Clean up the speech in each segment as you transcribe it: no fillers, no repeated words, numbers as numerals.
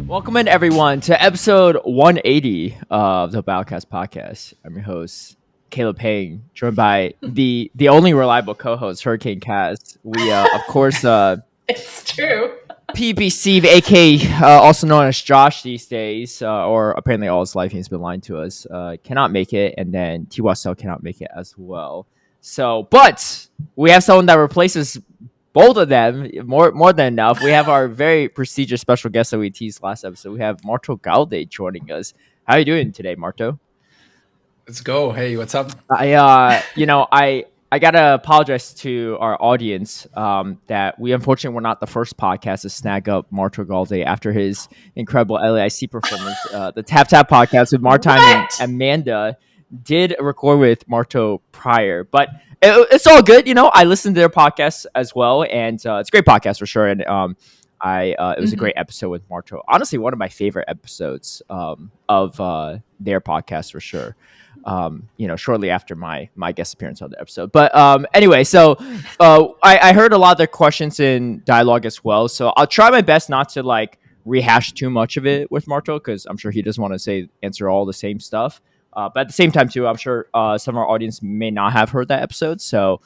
Welcome in, everyone, to episode 180 of the HurricaneKaz podcast. I'm your host, Caleb Peng, joined by the only reliable co-host, HurricaneKaz. We, of course, it's true. PB Steve, aka also known as Josh these days, or apparently all his life he's been lying to us, cannot make it, and then Twastell cannot make it as well. So, but we have someone that replaces both of them more than enough. We have our very prestigious special guest that we teased last episode. We have MartoGalde joining us. How are you doing today, Marto? Let's go. Hey, what's up? I gotta apologize to our audience that we unfortunately were not the first podcast to snag up MartoGalde after his incredible LAIC performance. The Tap Tap podcast with Martine and Amanda did record with Marto prior, but it's all good. I listened to their podcast as well, and it's a great podcast for sure. And it was a great episode with Marto. Honestly, one of my favorite episodes of their podcast for sure. Shortly after my guest appearance on the episode. But anyway, so I heard a lot of their questions in dialogue as well. So I'll try my best not to rehash too much of it with Marto, because I'm sure he doesn't want to answer all the same stuff. But at the same time, too, I'm sure some of our audience may not have heard that episode. So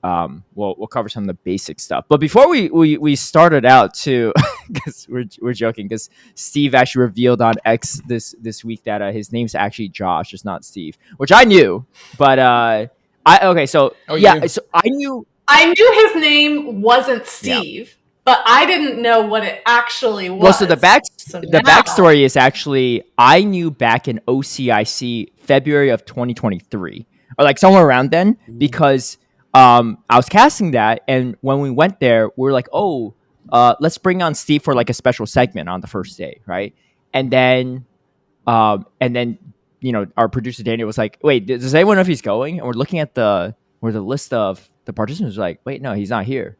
we'll cover some of the basic stuff. But before we started out, too, because we're joking, because Steve actually revealed on X this week that his name's actually Josh, it's not Steve, which I knew. But I knew his name wasn't Steve. Yeah. But I didn't know what it actually was. Well, so the backstory is actually I knew back in OCIC February of 2023, or somewhere around then, because I was casting that, and when we went there, we were like, let's bring on Steve for a special segment on the first day, right? And then our producer Daniel was like, wait, does anyone know if he's going? And we're looking at the list of the participants, like, wait, no, he's not here.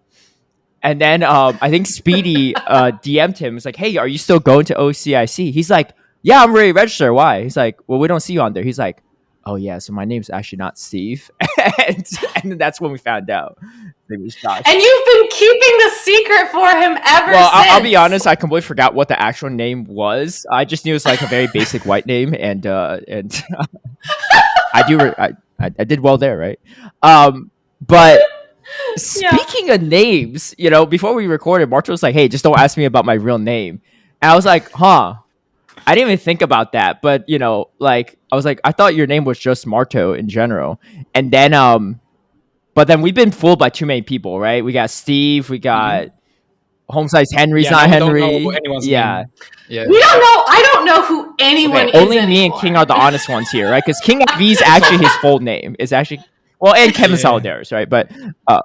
And then I think Speedy DM'd him. It's like, hey, are you still going to OCIC? He's like, yeah, I'm ready to register. Why? He's like, well, we don't see you on there. He's like, oh, yeah, so my name's actually not Steve. and then that's when we found out. It was Josh. And you've been keeping the secret for him ever since. I'll be honest, I completely forgot what the actual name was. I just knew it was a very basic white name. And I did well there, right? But... Speaking of names, before we recorded, Marto was like, hey, just don't ask me about my real name. And I was like, I didn't even think about that. But, I was like, I thought your name was just Marto in general. And then, but then we've been fooled by too many people, right? We got Steve, we got Homesize Henry's not Henry. Don't know anyone's name. Yeah. We don't know. I don't know who anyone is. Only me and King are the honest ones here, right? Because King V is actually his full name. It's actually... Well, and Kevin Solidaris, right? But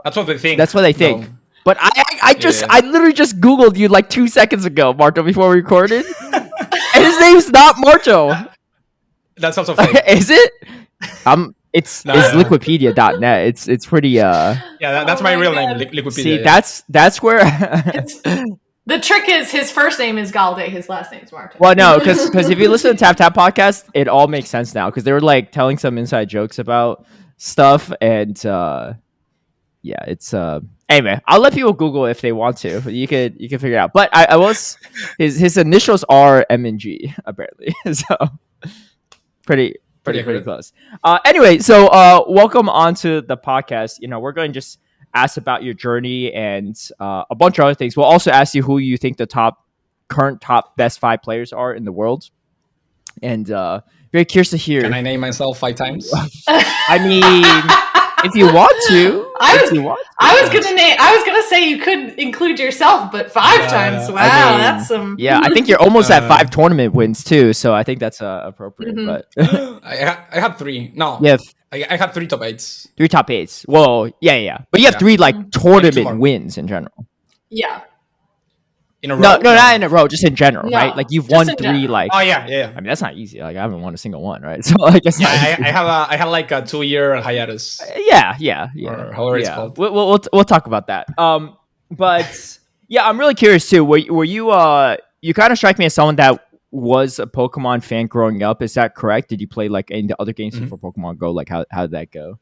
that's what they think. That's what they think. No. But I literally just Googled you 2 seconds ago, Marto, before we recorded. And his name's not Marto. That's also fake. Is it? It's Liquipedia.net. It's pretty that's my real name, Liquipedia. See, that's where the trick is his first name is Galde, his last name is Marto. Well, no, because if you listen to Tap Tap podcast, it all makes sense now, because they were telling some inside jokes about stuff, and it's anyway, I'll let people Google if they want to. You can figure it out. But I was his initials are M and G apparently, so pretty close. Anyway, so welcome onto the podcast. We're going to just ask about your journey and a bunch of other things. We'll also ask you who you think the current top best 5 players are in the world, and very curious to hear. Can I name myself 5 times? I mean, if you want to. I was gonna say you could include yourself, but 5 times. Wow, that's some. Yeah, I think you're almost at 5 tournament wins too, so I think that's appropriate. Mm-hmm. But I had 3. No, I had 3 top 8s. 3 top 8s. Well, yeah, but you have 3 tournament wins in general. Yeah. In a row? No, not in a row, just in general, right? You've won 3, Oh, yeah. I mean, that's not easy. I haven't won a single one, right? So, I guess. Yeah, I had a 2-year hiatus. Yeah. Or however it's called. We'll talk about that. But yeah, I'm really curious too. Were you you kind of strike me as someone that was a Pokemon fan growing up? Is that correct? Did you play any the other games for Pokemon Go? How did that go?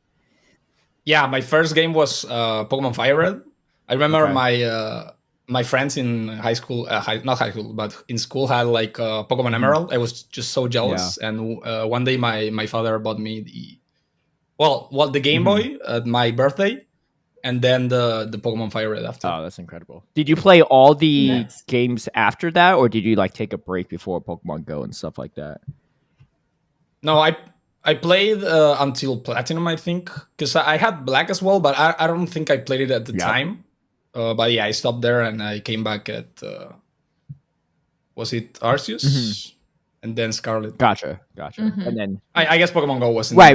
Yeah, my first game was Pokemon Fire Red. I remember my friends in high school, not high school, but in school had like Pokemon Emerald. I was just so jealous. Yeah. And one day my father bought me the Game Boy at my birthday, and then the Pokemon Fire Red after. Oh, that's incredible. Did you play all the games after that, or did you like take a break before Pokemon Go and stuff like that? No, I played until Platinum, I think, because I had Black as well, but I don't think I played it at the time. But yeah, I stopped there and I came back at was it Arceus? And then Scarlet. Gotcha. And then I guess Pokemon Go wasn't right.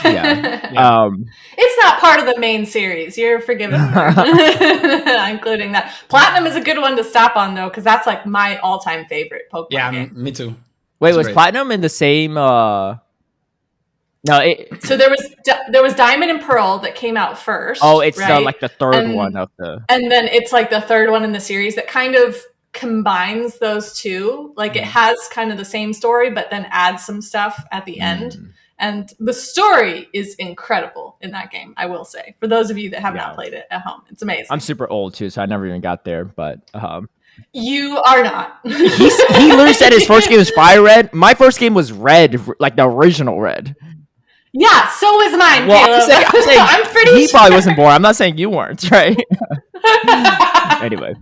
Yeah. It's not part of the main series. You're forgiven for including that. Platinum is a good one to stop on though, because that's like my all-time favorite Pokemon game. Me too. Wait, was Platinum in the same? No. So there was Diamond and Pearl that came out first. Oh, it's like the third one of the. And then it's like the third one in the series that kind of combines those two. Like it has kind of the same story, but then adds some stuff at the end. And the story is incredible in that game, I will say. For those of you that have not played it at home, it's amazing. I'm super old too, so I never even got there. But you are not. He literally said his first game was Fire Red. My first game was Red, like the original Red. Yeah, so was mine, Caleb. I'm pretty sure. He probably wasn't born. I'm not saying you weren't, right? Anyway.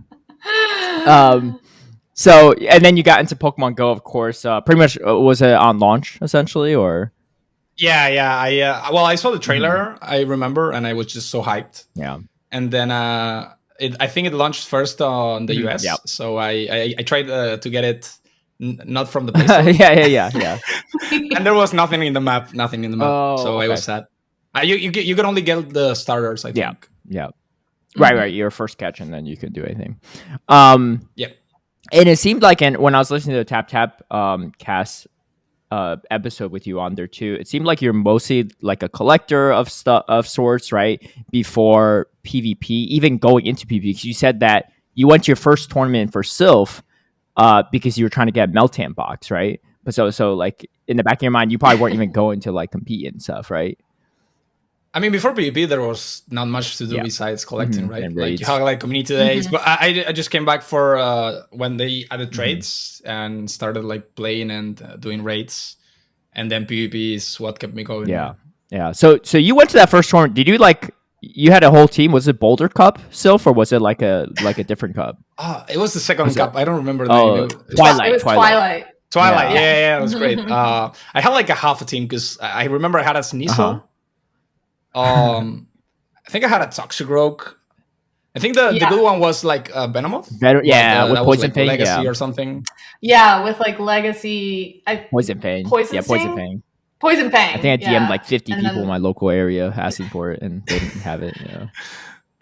So, and then you got into Pokemon Go, of course. Pretty much, was it on launch, essentially, or? Yeah. I saw the trailer, I remember, and I was just so hyped. Yeah. And then I think it launched first on the US. Yep. So I tried to get it not from the Play Store. yeah. And there was nothing in the map. So I was sad. You can only get the starters, I think. Yeah. Right. Your first catch, and then you can do anything. Yeah. And it seemed like, and when I was listening to the Tap cast episode with you on there too, it seemed like you're mostly like a collector of stuff of sorts, right? Before PvP, even going into PvP, because you said that you went to your first tournament for Sylph because you were trying to get Meltan box, right? But so like in the back of your mind, you probably weren't even going to like compete and stuff, right? I mean, before PvP, there was not much to do besides collecting, right? Like you had like community days, but I just came back for when they added trades and started like playing and doing raids, and then PvP is what kept me going. Yeah. So you went to that first tournament. Did you you had a whole team? Was it Boulder Cup, Sylph, or was it like a different cup? It was the second cup. I don't remember the name. It was Twilight. Yeah, it was great. I had like a half a team because I remember I had a Sneasel. I think I had a Toxicroak. I think the good one was like Venomoth. With Poison Peng, Legacy or something. Yeah, with like Legacy. Poison Peng. Poison Peng. I think I DM'd like 50 people in my local area asking for it, and they didn't have it.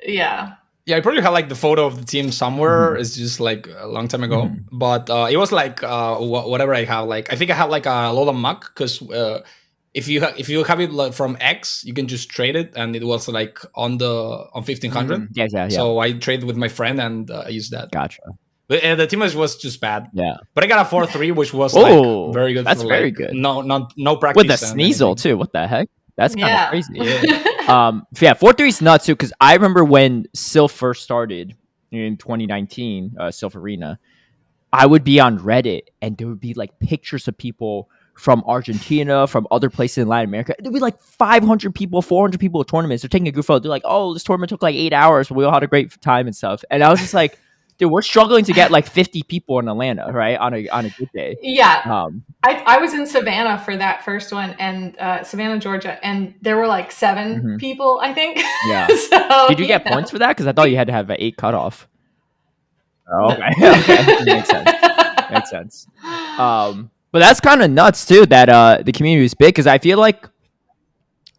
Yeah. Yeah, I probably had like the photo of the team somewhere. It's just like a long time ago, but it was like whatever I have. Like I think I had like a Lola Muck because. If you have it like from X, you can just trade it, and it was like on 1500. Yeah. So I traded with my friend, and I used that. Gotcha. But the team was just bad. Yeah. But I got a 4-3, which was like very good. That's very good. No practice with the Sneasel too. What the heck? That's kind of crazy. Yeah. 4-3 is nuts too, because I remember when Sylph first started in 2019, Sylph Arena. I would be on Reddit, and there would be like pictures of people from Argentina, from other places in Latin America. There'd be like 500 people, 400 people at tournaments. They're taking a group photo. They're like, oh, this tournament took like 8 hours, but we all had a great time and stuff. And I was just like, dude, we're struggling to get like 50 people in Atlanta, right? On a good day. Yeah. I was in Savannah for that first one, and Savannah, Georgia, and there were like 7 people, I think. Yeah. So, did you get points for that? Because I thought you had to have an 8 cutoff. Oh, okay. Okay. Makes sense. But that's kind of nuts too that the community was big, because I feel like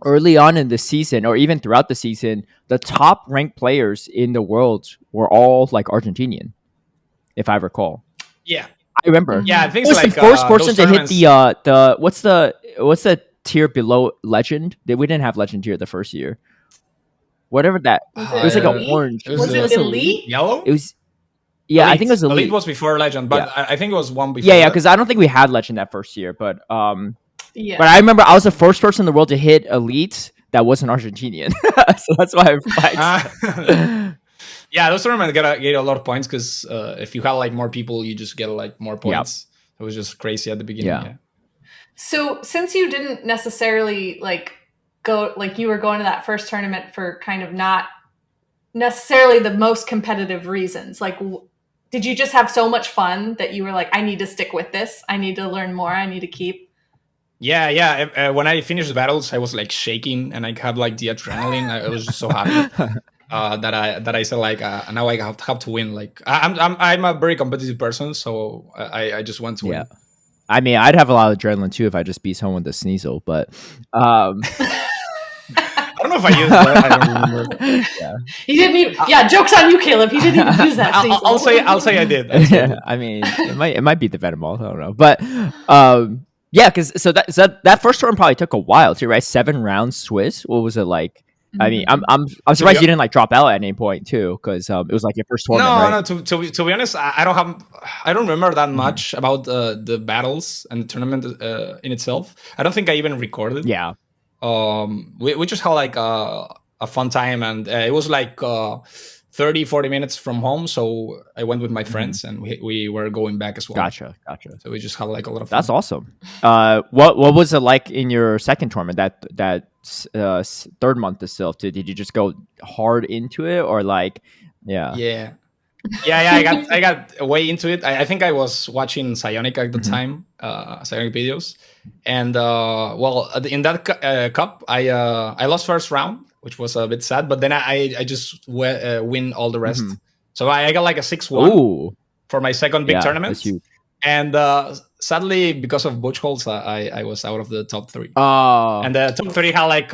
early on in the season, or even throughout the season, the top ranked players in the world were all like Argentinian, if I recall. Yeah, I remember. Yeah, I think was like, the first person to hit the what's the tier below Legend? We didn't have Legend tier the first year. Whatever that it was like an orange. Was it Elite? Yellow? It was. Yeah, Elite. I think it was Elite. Elite was before Legend, but I think it was one before. Yeah, because I don't think we had Legend that first year, but yeah. But I remember I was the first person in the world to hit Elite that wasn't Argentinian, so that's why I Yeah, those tournaments get a lot of points because if you have like more people, you just get like more points. It was just crazy at the beginning. Yeah. So since you didn't necessarily like go, like you were going to that first tournament for kind of not necessarily the most competitive reasons, like did you just have so much fun that you were like, I need to stick with this, I need to learn more, I need to keep? Yeah. When I finished the battles, I was like shaking and I had like the adrenaline. I was just so happy that I said like now I have to win. Like I'm a very competitive person, so I just want to win. I mean, I'd have a lot of adrenaline too if I just beat someone with a Sneasel, but I don't know if I used that. I don't remember. He didn't even. Yeah, joke's on you, Caleb. He didn't even use that. I'll say I did. I mean, it might be the Venomol. I don't know, but yeah, because so that first tournament probably took a while too, right? 7 rounds Swiss. What was it like? I mean, I'm surprised you didn't like drop out at any point too, because it was like your first tournament. No. To be honest, I don't remember that much about the battles and the tournament in itself. I don't think I even recorded. Yeah. We just had like a fun time, and it was like 30-40 minutes from home, so I went with my friends and we were going back as well. Gotcha. So we just had like a lot of fun. That's awesome. What was it like in your second tournament, that third month of Sylph? Did you just go hard into it, or like yeah I got way into it. I think I was watching Psionic at the time, Psionic videos, and in that cup I lost first round, which was a bit sad, but then I just win all the rest. So I got like a 6-1 for my second big tournament. That's huge. And sadly, because of butch holes, I was out of the top 3. And the top 3 had like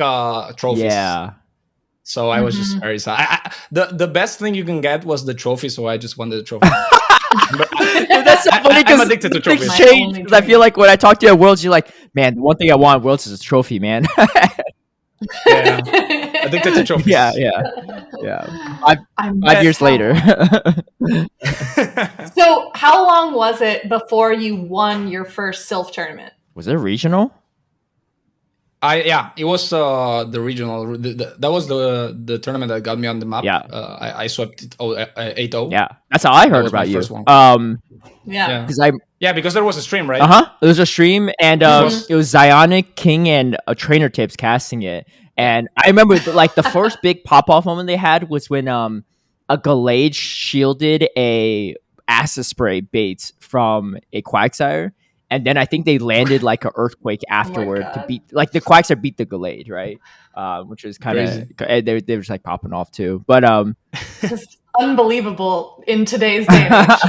trophies. Yeah. So I was just very sad. The best thing you can get was the trophy, so I just wanted the trophy. That's so funny because I'm addicted to trophies. Change. I feel like when I talk to you at Worlds, you're like, man, the one thing I want at Worlds is a trophy, man. Yeah. Addicted to trophies. Yeah. 5 years later. So how long was it before you won your first Sylph tournament? Was it regional? It was the regional. That was the tournament that got me on the map. Yeah, I swept it 8-0. Yeah, that's how I heard about you. Because there was a stream, right? There was a stream, and it was Zionic, King, and Trainer Tips casting it. And I remember like the first big pop off moment they had was when a Gallade shielded a acid spray bait from a Quagsire. And then I think they landed like an earthquake afterward to beat, like the Quagsire beat the Gallade, right? Which is kind of they were just like popping off too. But just unbelievable in today's day and age.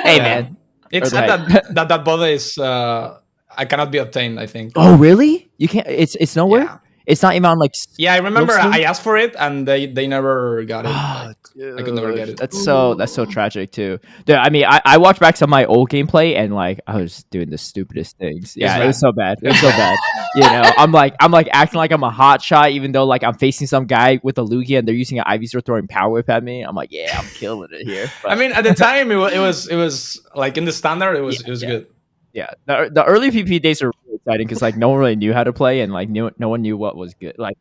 Hey man, it's sad that bother is I cannot be obtained. I think. Oh really? You can't? It's nowhere. Yeah. It's not even on like. Yeah, I remember I asked for it and they never got it. I could never get it. That's so tragic too. Dude, I mean, I watched back some of my old gameplay and like I was doing the stupidest things. Yeah, it was so bad. It was so bad. You know, I'm like acting like I'm a hot shot, even though like I'm facing some guy with a Lugia and they're using an Ivysaur throwing Power Whip at me. I'm like, yeah, I'm killing it here. But, I mean, at the time it was like in the standard, it was good. Yeah, the early PP days are really exciting because like no one really knew how to play and like no one knew what was good. Like,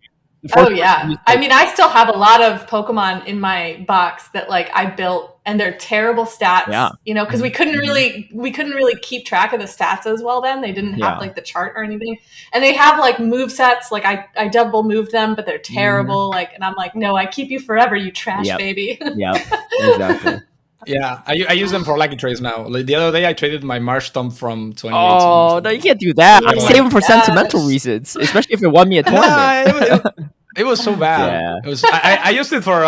I mean, I still have a lot of Pokemon in my box that like I built, and they're terrible stats. Yeah. You know, because we couldn't really keep track of the stats as well. Then they didn't have like the chart or anything, and they have like move sets. Like I double moved them, but they're terrible. Like, and I'm like, no, I keep you forever, you trash baby. Yeah, exactly. Yeah, I use them for lucky trades now. Like the other day, I traded my Marshtomp from 2018. Oh, no, you can't do that. I save them for sentimental reasons, especially if it won me a tournament. It was so bad. Yeah. It was. I used it for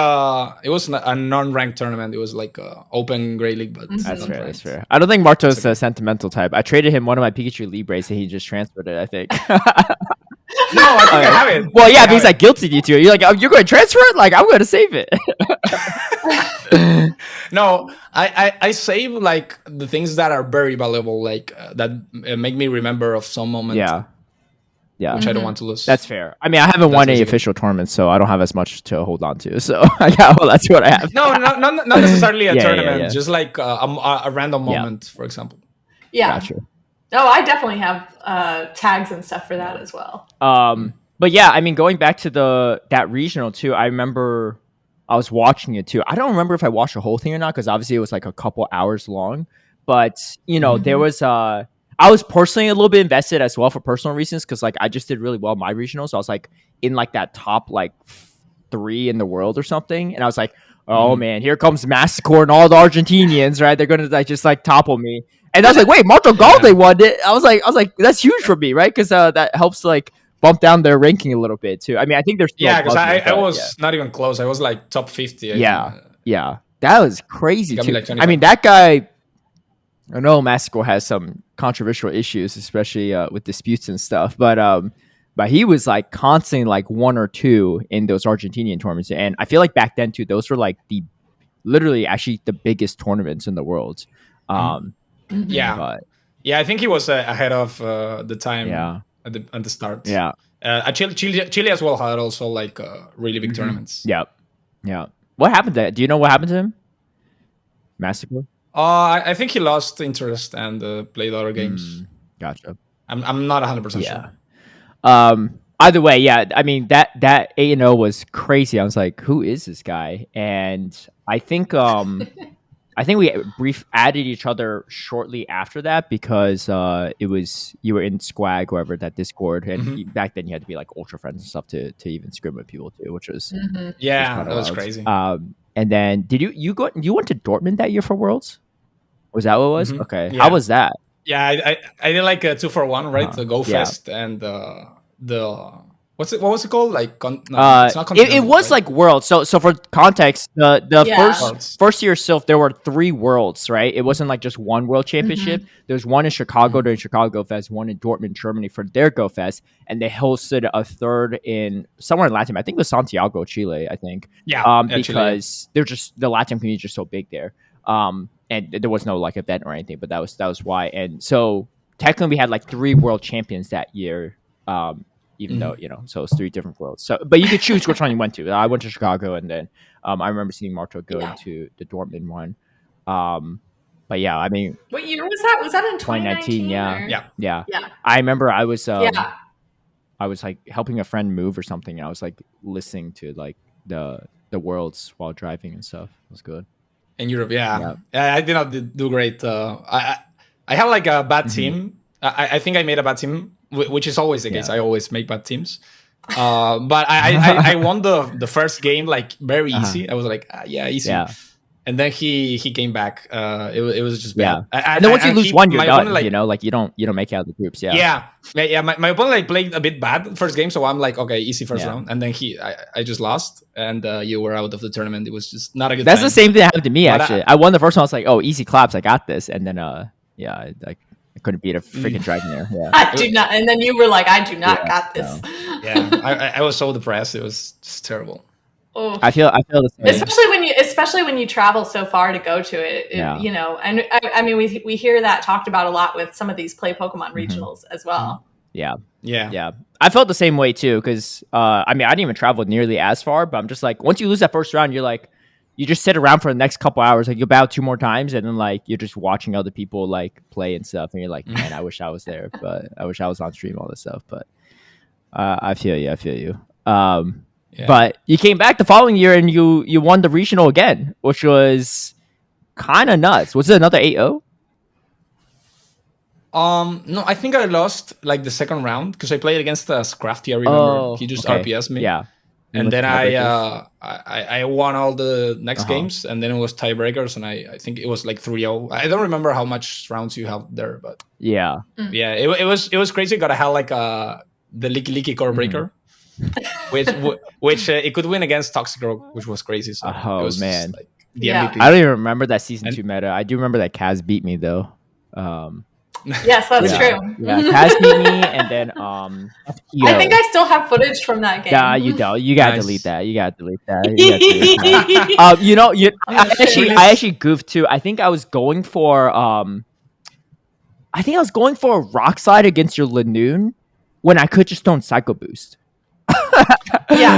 it was a non-ranked tournament. It was like open Great League, but that's fair. That's fair. I don't think Marto's a sentimental type. I traded him one of my Pikachu Libres and he just transferred it, I think. No, I think I have it. Well, yeah, because I guilted you to it. You're like, oh, you're going to transfer it? Like, I'm going to save it. No, I save like the things that are very valuable, like that make me remember of some moment. Yeah, which I don't want to lose. That's fair. I mean, I haven't won any official tournaments, so I don't have as much to hold on to. So that's what I have. No, not necessarily a tournament. Just like a random moment, for example. Yeah. Gotcha. Oh, I definitely have tags and stuff for that as well. But yeah, I mean, going back to that regional too, I remember I was watching it too. I don't remember if I watched the whole thing or not because obviously it was like a couple hours long. But there was I was personally a little bit invested as well for personal reasons because like I just did really well in my regionals. So I was like in like that top like 3 in the world or something, and I was like, oh man, here comes Massacre and all the Argentinians, right? They're gonna like just like topple me. And I was like, wait, MartoGalde won it. I was like, that's huge for me, right? Because that helps like bump down their ranking a little bit too. I mean, I think they're still because I was not even close. I was like top 50. Yeah, that was crazy too. Like I mean, that guy. I know Massacre has some controversial issues, especially with disputes and stuff, but he was like constantly like 1 or 2 in those Argentinian tournaments, and I feel like back then too, those were like literally actually the biggest tournaments in the world. Yeah, I think he was ahead of the time. At the start. Yeah, Chile as well had also like really big tournaments. Yeah. What happened to that? Do you know what happened to him? Massacre. I think he lost interest and played other games. Gotcha. I'm not 100% sure. Either way, yeah. I mean that 8-0 was crazy. I was like, who is this guy? And I think we added each other shortly after that because it was you were in Squag, whoever that Discord, and back then you had to be like ultra friends and stuff to even scrim with people too, which was that was crazy. And then did you went to Dortmund that year for Worlds? Was that what it was? Okay, yeah. How was that? Yeah, I did like a 2-for-1, right? The Go Fest and the what was it called? Like it's not it was like Worlds. So for context, the first year itself there were 3 Worlds, right? It wasn't like just one World Championship. There was one in Chicago during Chicago Go Fest, one in Dortmund, Germany for their Go Fest, and they hosted a third in somewhere in Latin. I think it was Santiago, Chile. I think. Because they're just the Latin community is just so big there. And there was no like event or anything, but that was why. And so technically we had like 3 world champions that year. Even though so it's 3 different worlds. So, but you could choose which one you went to. I went to Chicago, and then I remember seeing Marto go into the Dortmund one. But yeah, I mean, what year was that? Was that in 2019? Yeah. I remember I was like helping a friend move or something. And I was like listening to like the worlds while driving and stuff. It was good. In Europe, I did not do great. I had like a bad team. I think I made a bad team, which is always the case. I always make bad teams. But I won the first game like very easy. I was like, easy. Yeah. And then he came back. It was just bad. And then once you lose one, you're done. Opponent, like you don't make it out of the groups. Yeah. My opponent like played a bit bad first game, so I'm like, okay, easy first round. And then I just lost, and you were out of the tournament. It was just not a good. That's the same thing that happened to me actually. I won the first one. I was like, oh, easy claps, I got this. And then I couldn't beat a freaking dragon there. Yeah. I do not. And then you were like, I do not got this. No. I was so depressed. It was just terrible. Oh. I feel the same. Especially when you travel so far to go to it, and I mean we hear that talked about a lot with some of these Play Pokemon regionals as well. Yeah. I felt the same way too because I mean I didn't even travel nearly as far, but I'm just like once you lose that first round, you're like you just sit around for the next couple hours, like you battle 2 more times, and then like you're just watching other people like play and stuff, and you're like, man, I wish I was there, but I wish I was on stream all this stuff. But I feel you. But you came back the following year and you won the regional again, which was kind of nuts. Was it another 8-0? No, I think I lost like the second round because I played against Scrafty. I remember he just RPS'd me. Yeah, and then I won all the next games, and then it was tiebreakers, and I think it was like 3-0. I don't remember how much rounds you have there, but it was crazy. Gotta have like the Leaky Core Breaker. which it could win against Toxic Rogue, which was crazy. So it was man, like the MVP. I don't even remember that season 2 meta. I do remember that Kaz beat me though. Yes, that's true. Yeah, Kaz beat me, and then I think I still have footage from that game. Yeah, you don't. You gotta delete that. I actually goofed too. I think I was going for a Rock Slide against your Lanoon when I could just throw Psycho Boost.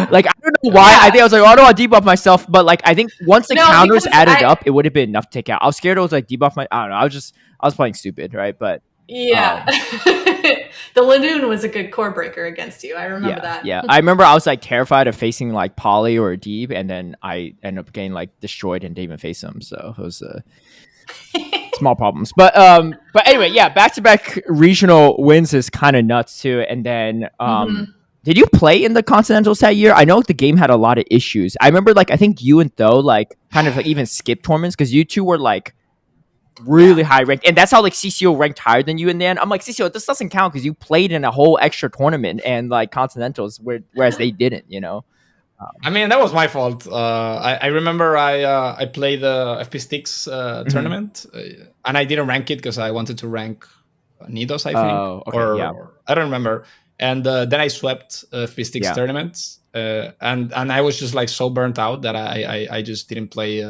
Like I don't know why. I think I was like, I don't want to debuff myself, but like I think once the counters added up, it would have been enough to take out. I was scared it was like debuff my. I don't know. I was playing stupid, right? But The Lanoon was a good core breaker against you. I remember that. Yeah, I remember I was like terrified of facing like Poly or Deep, and then I ended up getting like destroyed and didn't even face them. So it was small problems. But anyway, yeah, back to back regional wins is kind of nuts too. And then did you play in the Continentals that year? I know the game had a lot of issues. I remember like I think you and Tho like kind of like even skipped tournaments because you two were like really high ranked, and that's how like CCO ranked higher than you. And then I'm like, CCO, this doesn't count because you played in a whole extra tournament and like Continentals, whereas they didn't. You know. I mean, that was my fault. I remember I played the FP Sticks tournament, and I didn't rank it because I wanted to rank Nidos, I think, or I don't remember. And then I swept FP Sticks tournaments, and I was just like so burnt out that I just didn't play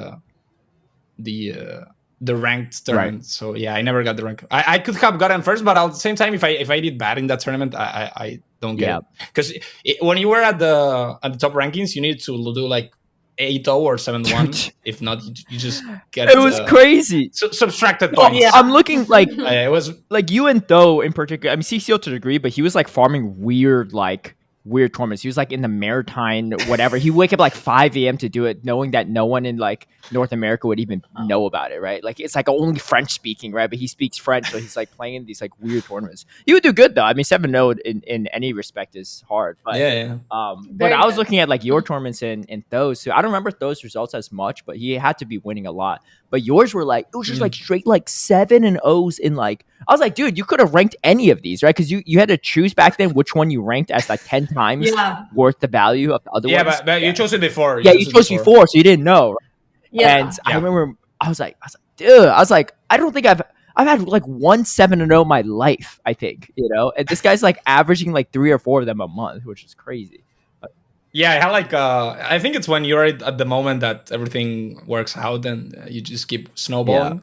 the ranked tournament. Right. So yeah, I never got the rank. I could have gotten first, but at the same time, if I did bad in that tournament, I don't get it. Because when you were at the top rankings, you need to do like 8-0 or 7-1. If not, you just get it was crazy. Subtracted points. Yeah. I'm looking like it was like you and Tho in particular. I mean CCO to a degree, but he was like farming weird tournaments. He was like in the Maritime, whatever. He would wake up like 5 a.m. to do it, knowing that no one in like North America would even know about it, right? Like it's like only French speaking, right? But he speaks French, so he's like playing in these like weird tournaments. He would do good though. I mean, 7-0 in any respect is hard. But but I was looking at like your tournaments in those. So I don't remember those results as much, but he had to be winning a lot. But yours were like it was just like straight like 7 and O's in like I was like, dude, you could have ranked any of these, right? Because you had to choose back then which one you ranked as like 10 times worth the value of the other ones. But you chose it before. You chose before, so you didn't know. Right? Yeah. And I remember I was like, dude, I don't think I've had like 1 7-0 in my life, I think, you know? And this guy's like averaging like 3 or 4 of them a month, which is crazy. Yeah, I had like I think it's when you're at the moment that everything works out and you just keep snowballing,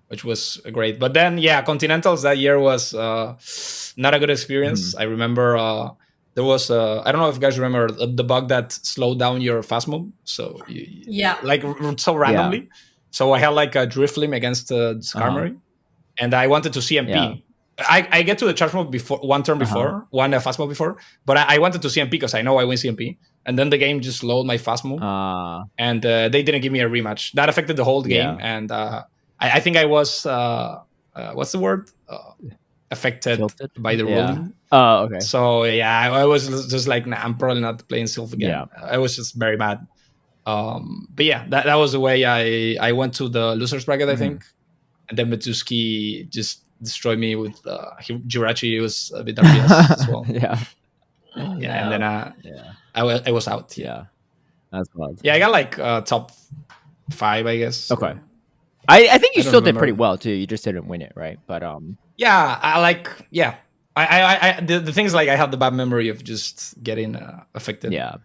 which was great. But then Continentals that year was not a good experience. I remember there was I don't know if you guys remember the bug that slowed down your fast move. So like so randomly. So I had like a drift limb against Skarmory, and I wanted to CMP. I get to the charge move before one turn before, one fast move before, but I wanted to CMP because I know I win CMP. And then the game just slowed my fast move, and they didn't give me a rematch. That affected the whole game, and I think I was what's the word? Affected Tilted? By the ruling. Oh, okay. So I was just like, nah, I'm probably not playing Sylph again. I was just very mad. But that was the way I went to the losers bracket, I think, and then Metuski just destroyed me with Jirachi. It was a bit RPS as well. And then I was out. Yeah, that's wild. Yeah, I got like top 5, I guess. Okay. I think you still did pretty well too. You just didn't win it, right? But the thing is like I have the bad memory of just getting affected. Yeah,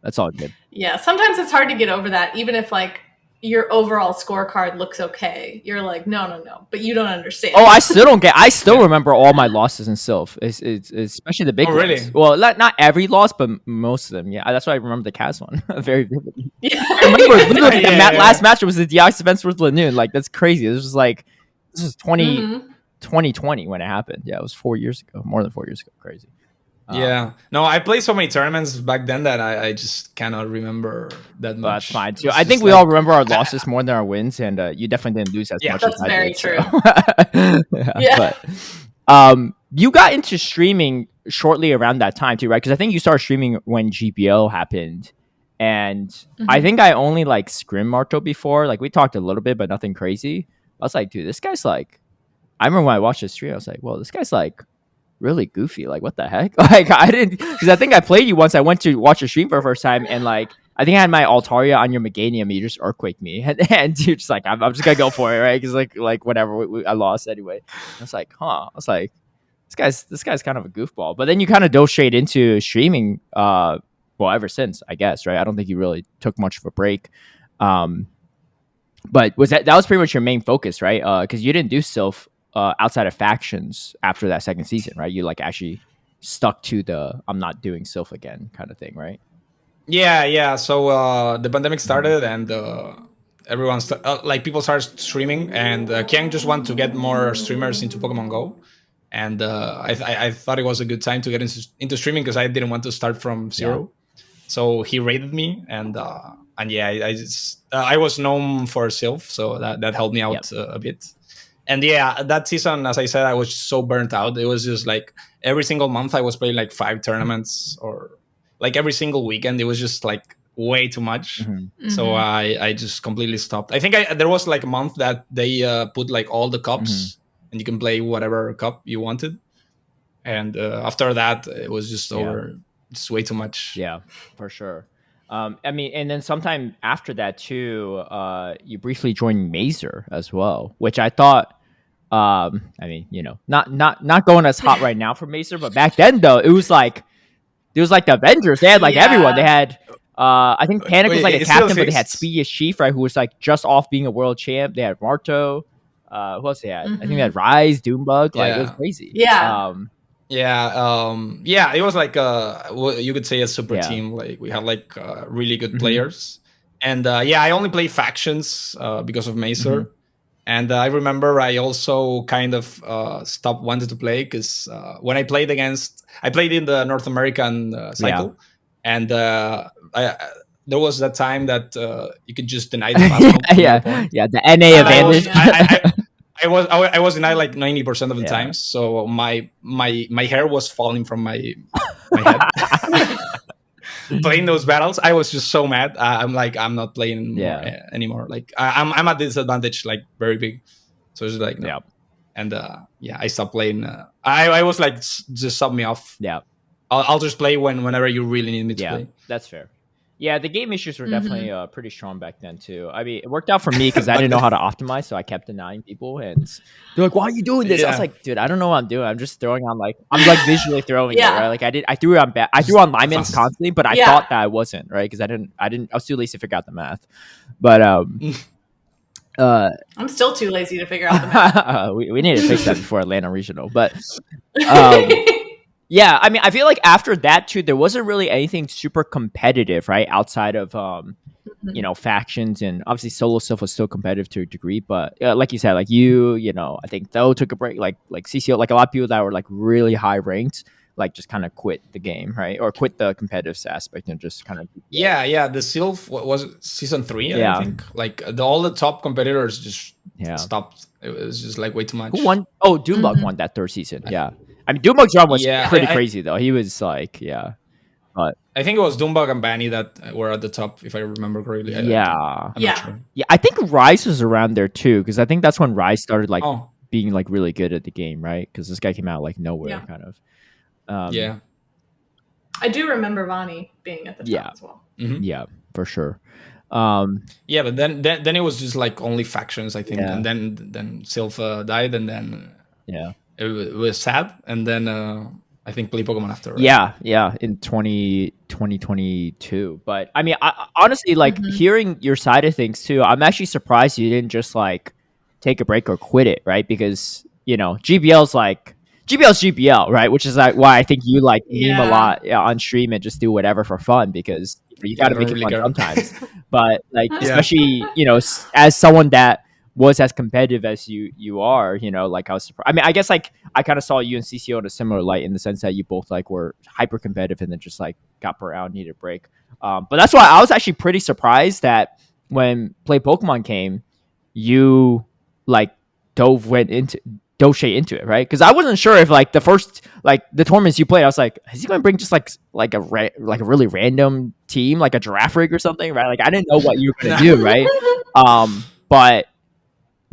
that's all good. Yeah, sometimes it's hard to get over that, even if like your overall scorecard looks okay. You're like, no, but you don't understand. Oh, I still don't get. I still remember all my losses in Sylph. It's especially the big ones. Really? Well, not every loss, but most of them. Yeah, that's why I remember the Kaz one very vividly. I remember literally the last match was the DI Spencer with Lanoon. Like that's crazy. This was 2020 when it happened. Yeah, it was 4 years ago, more than 4 years ago. Crazy. No, I played so many tournaments back then that I just cannot remember that much. That's fine too. I think we all remember our losses more than our wins, and you definitely didn't lose as much as I did. That's very true. But you got into streaming shortly around that time too, right? Because I think you started streaming when GPO happened, and I think I only like scrim Marto before. Like we talked a little bit, but nothing crazy. I was like, dude, this guy's like. I remember when I watched his stream, I was like, well, this guy's like. Really goofy, like what the heck? Like I didn't, because I think I played you once. I went to watch your stream for the first time, and like I think I had my Altaria on your Meganium, and you just earthquaked me, and you're just like, I'm just gonna go for it, right? Because like whatever, I lost anyway. I was like, I was like, this guy's kind of a goofball. But then you kind of dove straight into streaming, ever since, I guess, right? I don't think you really took much of a break. But that was pretty much your main focus, right? Because you didn't do Sylph. Outside of factions after that second season, right? You like actually stuck to the I'm not doing Sylph again kind of thing, right? Yeah. So the pandemic started and everyone people started streaming, and Kiang just wanted to get more streamers into Pokemon Go. and I thought it was a good time to get into streaming because I didn't want to start from zero. So he rated me, and yeah, I was known for Sylph, so that helped me out a bit. And yeah, that season, as I said, I was so burnt out. It was just like every single month I was playing like 5 tournaments, or like every single weekend. It was just like way too much. So I just completely stopped. I think there was like a month that they put like all the cups, and you can play whatever cup you wanted. And after that, it was just over. It's way too much. Yeah, for sure. I mean, and then sometime after that too, you briefly joined Mazer as well, which I thought. I mean, you know, not going as hot right now for Mazer, but back then though, it was like the Avengers. They had like everyone. They had I think Panic was like a captain, but they had Speedy as Chief, right, who was like just off being a world champ. They had Marto. Who else they had? I think they had Rise, Doombug. Like it was crazy. Yeah. Yeah, it was like you could say a super team. Like we had like really good players, and I only play factions because of Mazer. And I remember I also kind of stopped wanting to play because when I played in the North American cycle, and there was that time that you could just deny the fast the NA advantage. I was denied like 90% of the times, so my hair was falling from my head. Playing those battles, I was just so mad. I'm like, I'm not playing anymore. Like I'm at disadvantage, like very big. So it's like no. And I stopped playing. I was like, just sub me off. I'll just play whenever you really need me to play. That's fair. Yeah, the game issues were definitely pretty strong back then too. I mean, it worked out for me because I didn't know how to optimize, so I kept denying people, and they're like, "Why are you doing this?" I was like, "Dude, I don't know what I'm doing. I'm just throwing on like I'm like visually throwing it, right? Like I threw on linemans constantly, but I thought that I wasn't, right? Because I was too lazy to figure out the math. But I'm still too lazy to figure out the math. we need to fix that before Atlanta Regional, but. Yeah, I mean, I feel like after that too, there wasn't really anything super competitive, right? Outside of you know, factions, and obviously solo stuff was still competitive to a degree. But like you said, like you know, I think Tho took a break, like CCO, like a lot of people that were like really high ranked, like just kind of quit the game, right, or quit the competitive aspect and just kind of the Sylph was season 3, I think. Like all the top competitors just stopped. It was just like way too much. Who won? Oh, Doombug won that 3rd season. I mean, Doombug's run was pretty crazy, though. He was like, but I think it was Doombug and Banny that were at the top, if I remember correctly. I'm not sure. Yeah, I think Rise was around there, too, because I think that's when Rise started, like, being, like, really good at the game, right? Because this guy came out, like, nowhere, kind of. I do remember Vani being at the top as well. Yeah, for sure. But then it was just, like, only factions, I think. And then Sylph died, and then... It was sad, and then I think play Pokemon after. Right? Yeah, in 2022. But I mean, I honestly, like hearing your side of things too. I'm actually surprised you didn't just like take a break or quit it, right? Because you know GBL's GBL, right? Which is like why I think you like meme a lot on stream and just do whatever for fun because you got to make it fun sometimes. But like especially you know as someone that was as competitive as you are, you know, like I was surprised. I mean, I guess like I kind of saw you and CCO in a similar light in the sense that you both like were hyper competitive and then just like got burnt out, needed a break. But that's why I was actually pretty surprised that when Play Pokemon came, you like dove straight into it, right? Because I wasn't sure if like the first like the tournaments you played, I was like, is he going to bring just like a really random team, like a giraffe rig or something, right? Like I didn't know what you were going to do, right? But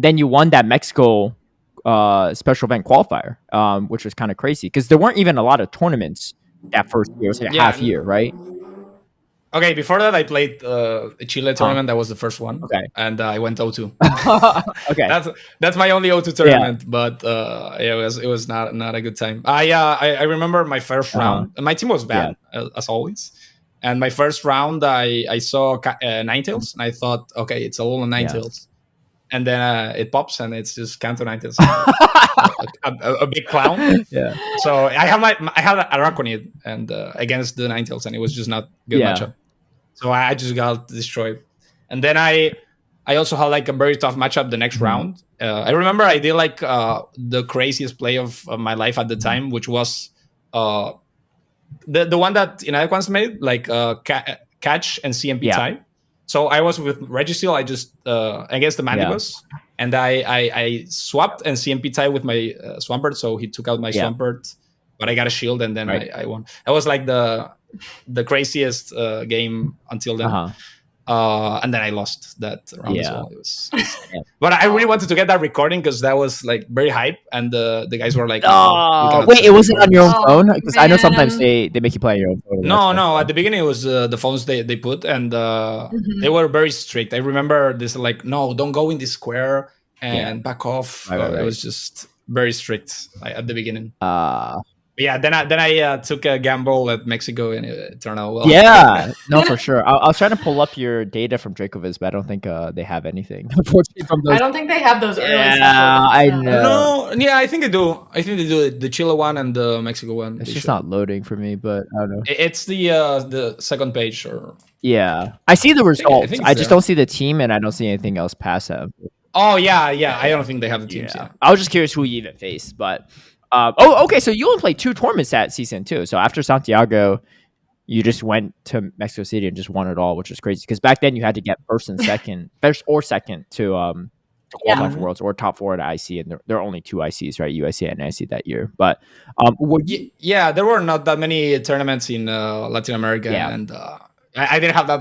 then you won that Mexico special event qualifier, which was kind of crazy because there weren't even a lot of tournaments that first year. It was like a half year, right? Okay, before that I played a Chile tournament. That was the first one. Okay, and I went 0-2. Okay, that's my only 0-2 tournament. But it was not a good time. I remember my first round. My team was bad as always. And my first round, I saw Ninetales, and I thought, okay, it's a little Ninetales. And then it pops, and it's just Kanto Ninetales, a big clown. So I had Araquanid and against the Ninetales, and it was just not good matchup. So I just got destroyed. And then I I also had like a very tough matchup the next round. I remember I did like the craziest play of my life at the time, which was the one that Inadequans made, like catch and CMP tie. So I was with Registeel. I just against the Mandibus, and I swapped and CMP tie with my Swampert. So he took out my Swampert, but I got a shield, and then I won. That was like the craziest game until then. And then I lost that round as well. It was but I really wanted to get that recording because that was like very hype, and the guys were like, wait, it wasn't on your own phone? Because I know sometimes they make you play on your own phone. No. At the beginning, it was the phones they put, and they were very strict. I remember this like, no, don't go in this square and back off. It was just very strict at the beginning. Then I took a gamble at Mexico, and it turned out well. Yeah, no, for sure. I was trying to pull up your data from Dracoviz, but I don't think they have anything. Unfortunately, from those. I don't think they have those early. I know. No, yeah, I think they do. I think they do the Chile one and the Mexico one. It's just not loading for me, but I don't know. It's the second page, or I see the results. I just don't see the team, and I don't see anything else past them. Oh yeah. I don't think they have the teams. Yeah. I was just curious who you even faced, but. Okay. So you only played 2 tournaments that season too. So after Santiago, you just went to Mexico City and just won it all, which is crazy. Because back then you had to get first or second to qualify for Worlds, or top 4 at IC, and there are only 2 ICs, right? UIC and IC that year. But there were not that many tournaments in Latin America, and I didn't have that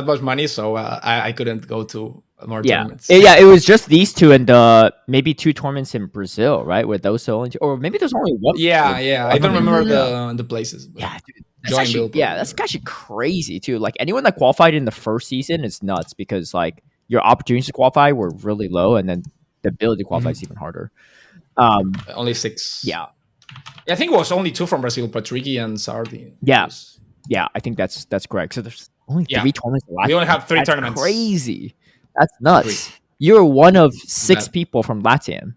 much money, so I couldn't go to more tournaments. It was just these 2 and maybe 2 tournaments in Brazil, right? Were those the only 2, or maybe there's only one. I don't remember the places. Dude, that's actually crazy too. Like anyone that qualified in the first season is nuts, because like your opportunities to qualify were really low, and then the ability to qualify is even harder. Only 6. I think it was only 2 from Brazil, Patricky and Sardi. I think that's correct. So there's only 3 tournaments. We only have 3 tournaments. Crazy. That's nuts. 3. You're one of 6 people from LATAM.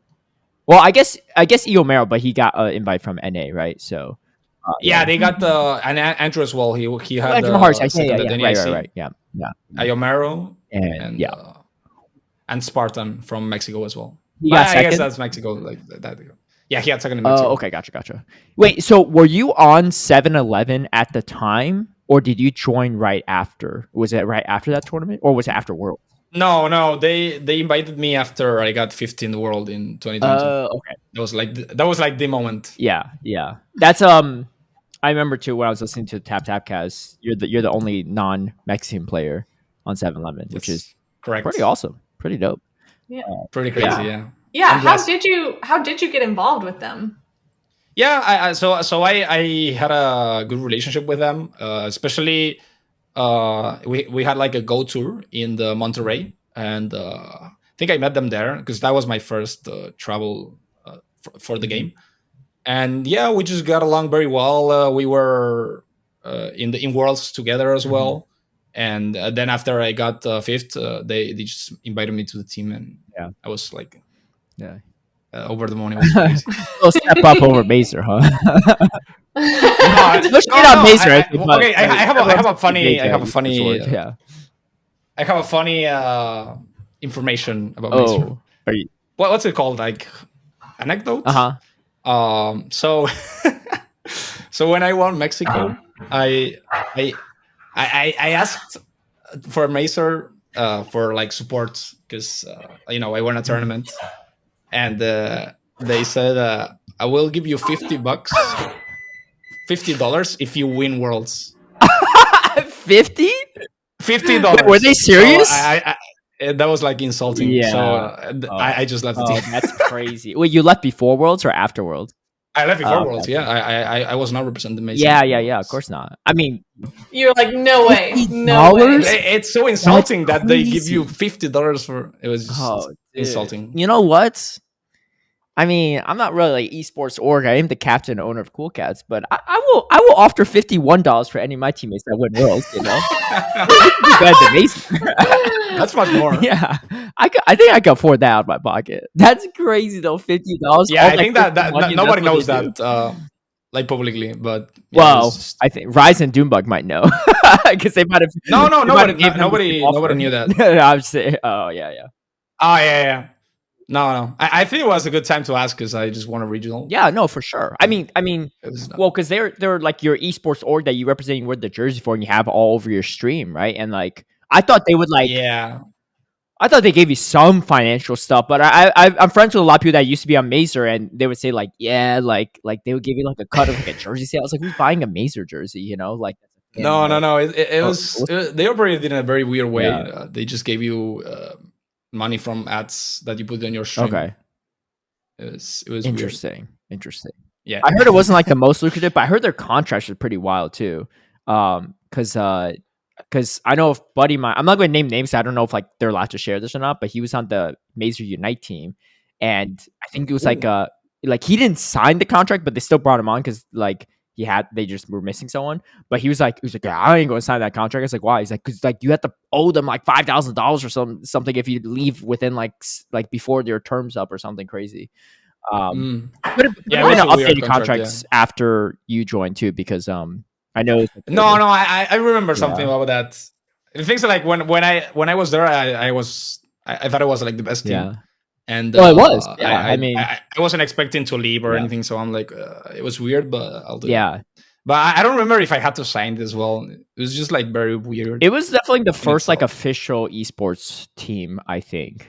Well, I guess Iomero, but he got an invite from NA, right? So they got and Andrew as well. He had Andrew Harsh, right. Yeah. Iomero and Spartan from Mexico as well. I guess that's Mexico, like that. Yeah, he had second in Mexico. Oh, okay, gotcha. Wait, so were you on 7-11 at the time, or did you join right after? Was it right after that tournament, or was it after Worlds? No, they invited me after I got 5th in the world in 2020. Okay. That was like the moment. Yeah. That's I remember too when I was listening to Kaz. You're the only non-Mexican player on 7-11, which is correct. Pretty awesome, pretty dope. Yeah, pretty crazy. Yeah. How did you get involved with them? Yeah, so I had a good relationship with them, especially. We had like a go tour in the Monterrey, and I think I met them there because that was my first travel for the game. And we just got along very well. We were in Worlds together as well. And then after I got 5th, they just invited me to the team, and I was like, over the moon. It was crazy. We'll step up over Mazer, huh? I have a funny information about Mazer. What's it called? Like anecdote? So when I won Mexico, I asked for Mazer for like support, because I won a tournament, and they said I will give you $50 if you win Worlds. 50? $50. Were they serious? So that was like insulting. Yeah. So I just left the team. That's crazy. Wait, you left before Worlds or after Worlds? I left before Worlds. Yeah, I was not representing Mason. Yeah. Of course not. I mean, you're like, no way. It's so insulting that they give you $50 for. It was just insulting. You know what? I mean, I'm not really like esports org. I am the captain and owner of Cool Cats, but I will offer $51 for any of my teammates that win Worlds. You know, that's amazing. That's much more. Yeah, I think I can afford that out of my pocket. That's crazy though. $50. Yeah, I think that nobody knows that. like publicly, but yeah, it was Well, just I think Rise and Doombug might know because they might have. no, They might have gave them the same nobody offer. knew that. I would say, oh yeah, yeah. Oh yeah. No. I think it was a good time to ask because I just won a regional. Yeah, no, for sure. I mean, It was not. well, because they're like your esports org that you represent, you wear the jersey for, and you have all over your stream, right? And like, I thought they would like, Yeah. I thought they gave you some financial stuff, but I'm friends with a lot of people that used to be on Mazer, and they would say like, yeah, like they would give you like a cut of like a jersey sale. I was like, who's buying a Mazer jersey? You know, like No. It Oh, was they operated in a very weird way. Yeah. They just gave you money from ads that you put on your stream. Okay, It was weird. interesting. Yeah. I heard it wasn't like the most lucrative, but I heard their contracts are pretty wild too. Because I know if buddy mine, I'm not going to name names. I don't know if like they're allowed to share this or not, but he was on the Mazer Unite team, and I think it was like he didn't sign the contract, but they still brought him on because like they just were missing someone. But he was like, yeah, I ain't going to sign that contract. I was like, why? He's like, because like you have to owe them like $5,000 or something if you leave within like before their terms up or something crazy. But Yeah, it it was a weird updated contract, contracts after you joined too, because I know. No, I remember something about that. The things like when I was there, I thought it was like the best team. Yeah. And Well, it was. Yeah, I mean, I wasn't expecting to leave or anything, so I'm like, it was weird, but I'll do it. Yeah. But I don't remember if I had to sign it as well. It was just like very weird. It was definitely the first like itself. official esports team, I think.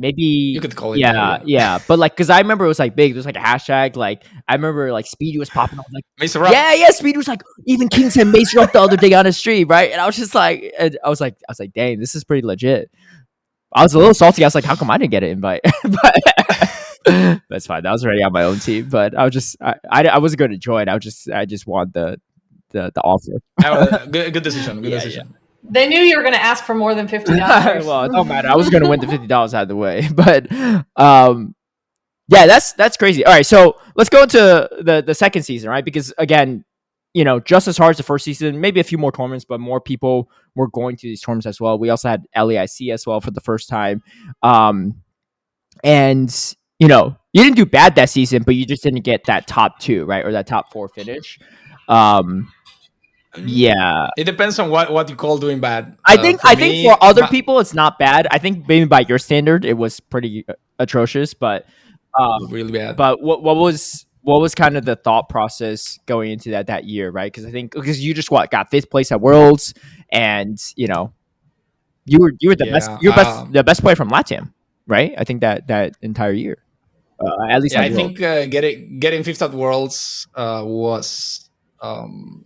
Maybe You could call it yeah, that, yeah. But like, because I remember it was like big. There was like a hashtag. Like I remember like Speedy was popping up. Like Mazer Up. yeah. Speedy was like even King said Mazer Up the other day on his stream, right? And I was just like, I was like, dang, this is pretty legit. I was a little salty. I was like, how come I didn't get an invite? But that's fine. I was already on my own team, but I was just I wasn't going to join. I just want the offer. Good decision. Good decision. They knew you were going to ask for more than $50. Well, it don't matter. I was going to win the $50 out of the way, but yeah, that's crazy. All right, so let's go into the second season, right? Because again, you know, just as hard as the first season, maybe a few more tournaments, but more people were going to these tournaments as well. We also had LAIC as well for the first time, and you know, you didn't do bad that season, but you just didn't get that top 2, right, or that top 4 finish. Yeah, it depends on what you call doing bad. I think for other people it's not bad. I think maybe by your standard it was pretty atrocious, but really bad. But what was kind of the thought process going into that year, right? Because I think you just got 5th place at Worlds, and you know you were the best, the best player from LATAM, right? I think that entire year, at least. Yeah, I think getting 5th at Worlds was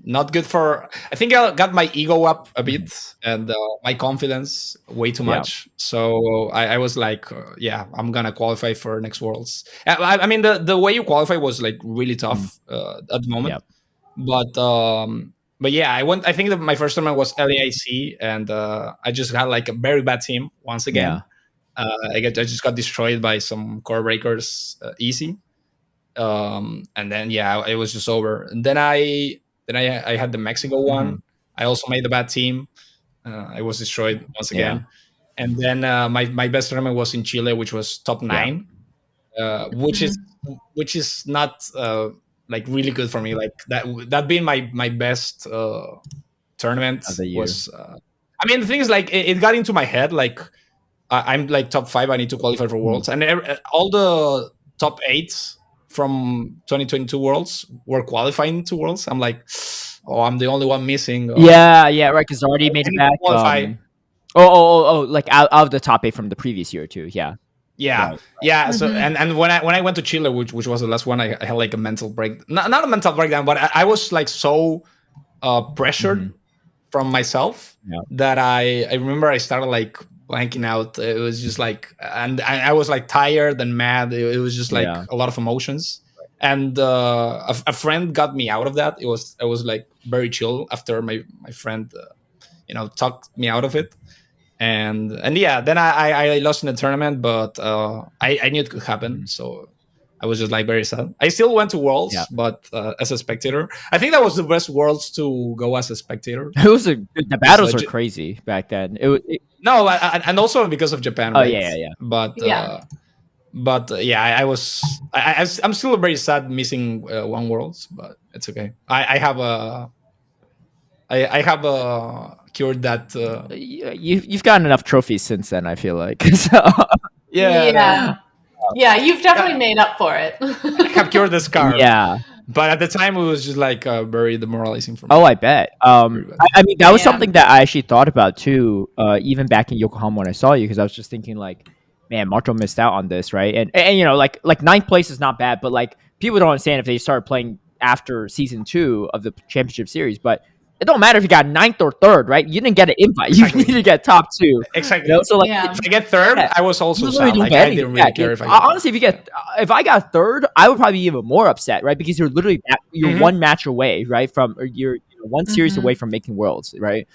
not good for. I think I got my ego up a bit and my confidence way too much. So I was like, yeah, I'm gonna qualify for next Worlds. I mean, the way you qualify was like really tough at the moment. But yeah, I went. I think that my first tournament was LAIC, and I just had like a very bad team once again. I just got destroyed by some core breakers easy. And then it was just over. And then I had the Mexico one. I also made a bad team. I was destroyed once again. And then my best tournament was in Chile, which was top 9, which is not like really good for me. Like that being my best tournament was. I mean, the thing is, like it got into my head. Like I'm like top 5. I need to qualify for Worlds, and all the top 8 from 2022 Worlds were qualifying to Worlds. I'm like, oh, I'm the only one missing. Yeah, right. Because already made it back. Like out of the top 8 from the previous year too. Yeah. So and when I went to Chile, which was the last one, I had like a mental break. Not a mental breakdown, but I was like so pressured from myself that I remember I started like blanking out. It was just like, and I was like tired and mad. It was just like a lot of emotions. And a friend got me out of that. I was like very chill after my friend, talked me out of it. And then I lost in the tournament, but I knew it could happen. So I was just like very sad. I still went to Worlds, but as a spectator. I think that was the best Worlds to go as a spectator. It was the battles were crazy back then. No, and also because of Japan. Oh right? yeah. But But yeah, I'm still very sad missing one Worlds, but it's okay. I have cured that. You've gotten enough trophies since then, I feel like. So, Yeah, Yeah, you've definitely made up for it. I have cured the scar. yeah. But at the time, it was just like very demoralizing for me. Oh, I bet. Very bad. I mean, that was Yeah. something that I actually thought about too. Even back in Yokohama when I saw you, because I was just thinking like, man, Marto missed out on this, right? And you know, like ninth place is not bad, but like people don't understand if they started playing after season 2 of the championship series, but it don't matter if you got ninth or third, right? You didn't get an invite. Exactly. You need to get top 2. Exactly. You know? So like, Yeah. If I get third, Yeah. I was also you literally sad. don't Like get I anything. didn't really care if I got Honestly, if I got third, I would probably be even more upset, right? Because you're literally Mhm. one match away, right, from or you're one series Mhm. away from making Worlds, right?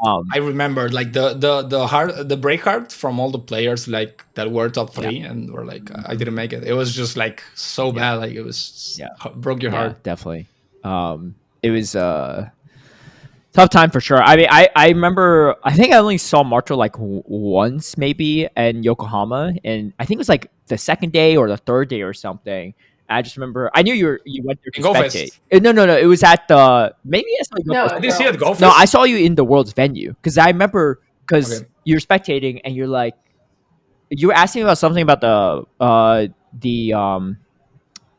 I remember like the break heart from all the players like that were top 3 and were like I didn't make it. It was just like so bad. Like it was broke your heart. Definitely. It was tough time for sure. I mean, I remember. I think I only saw Marto like once, maybe in Yokohama, and I think it was like the second day or the third day or something. I just remember. I knew you went there to In Go spectate. Fest. No. It was at the maybe it's like No, I didn't see it at Go Fest. no. I saw you in the World's venue because I remember because Okay. you're spectating and you're like you were asking about something about the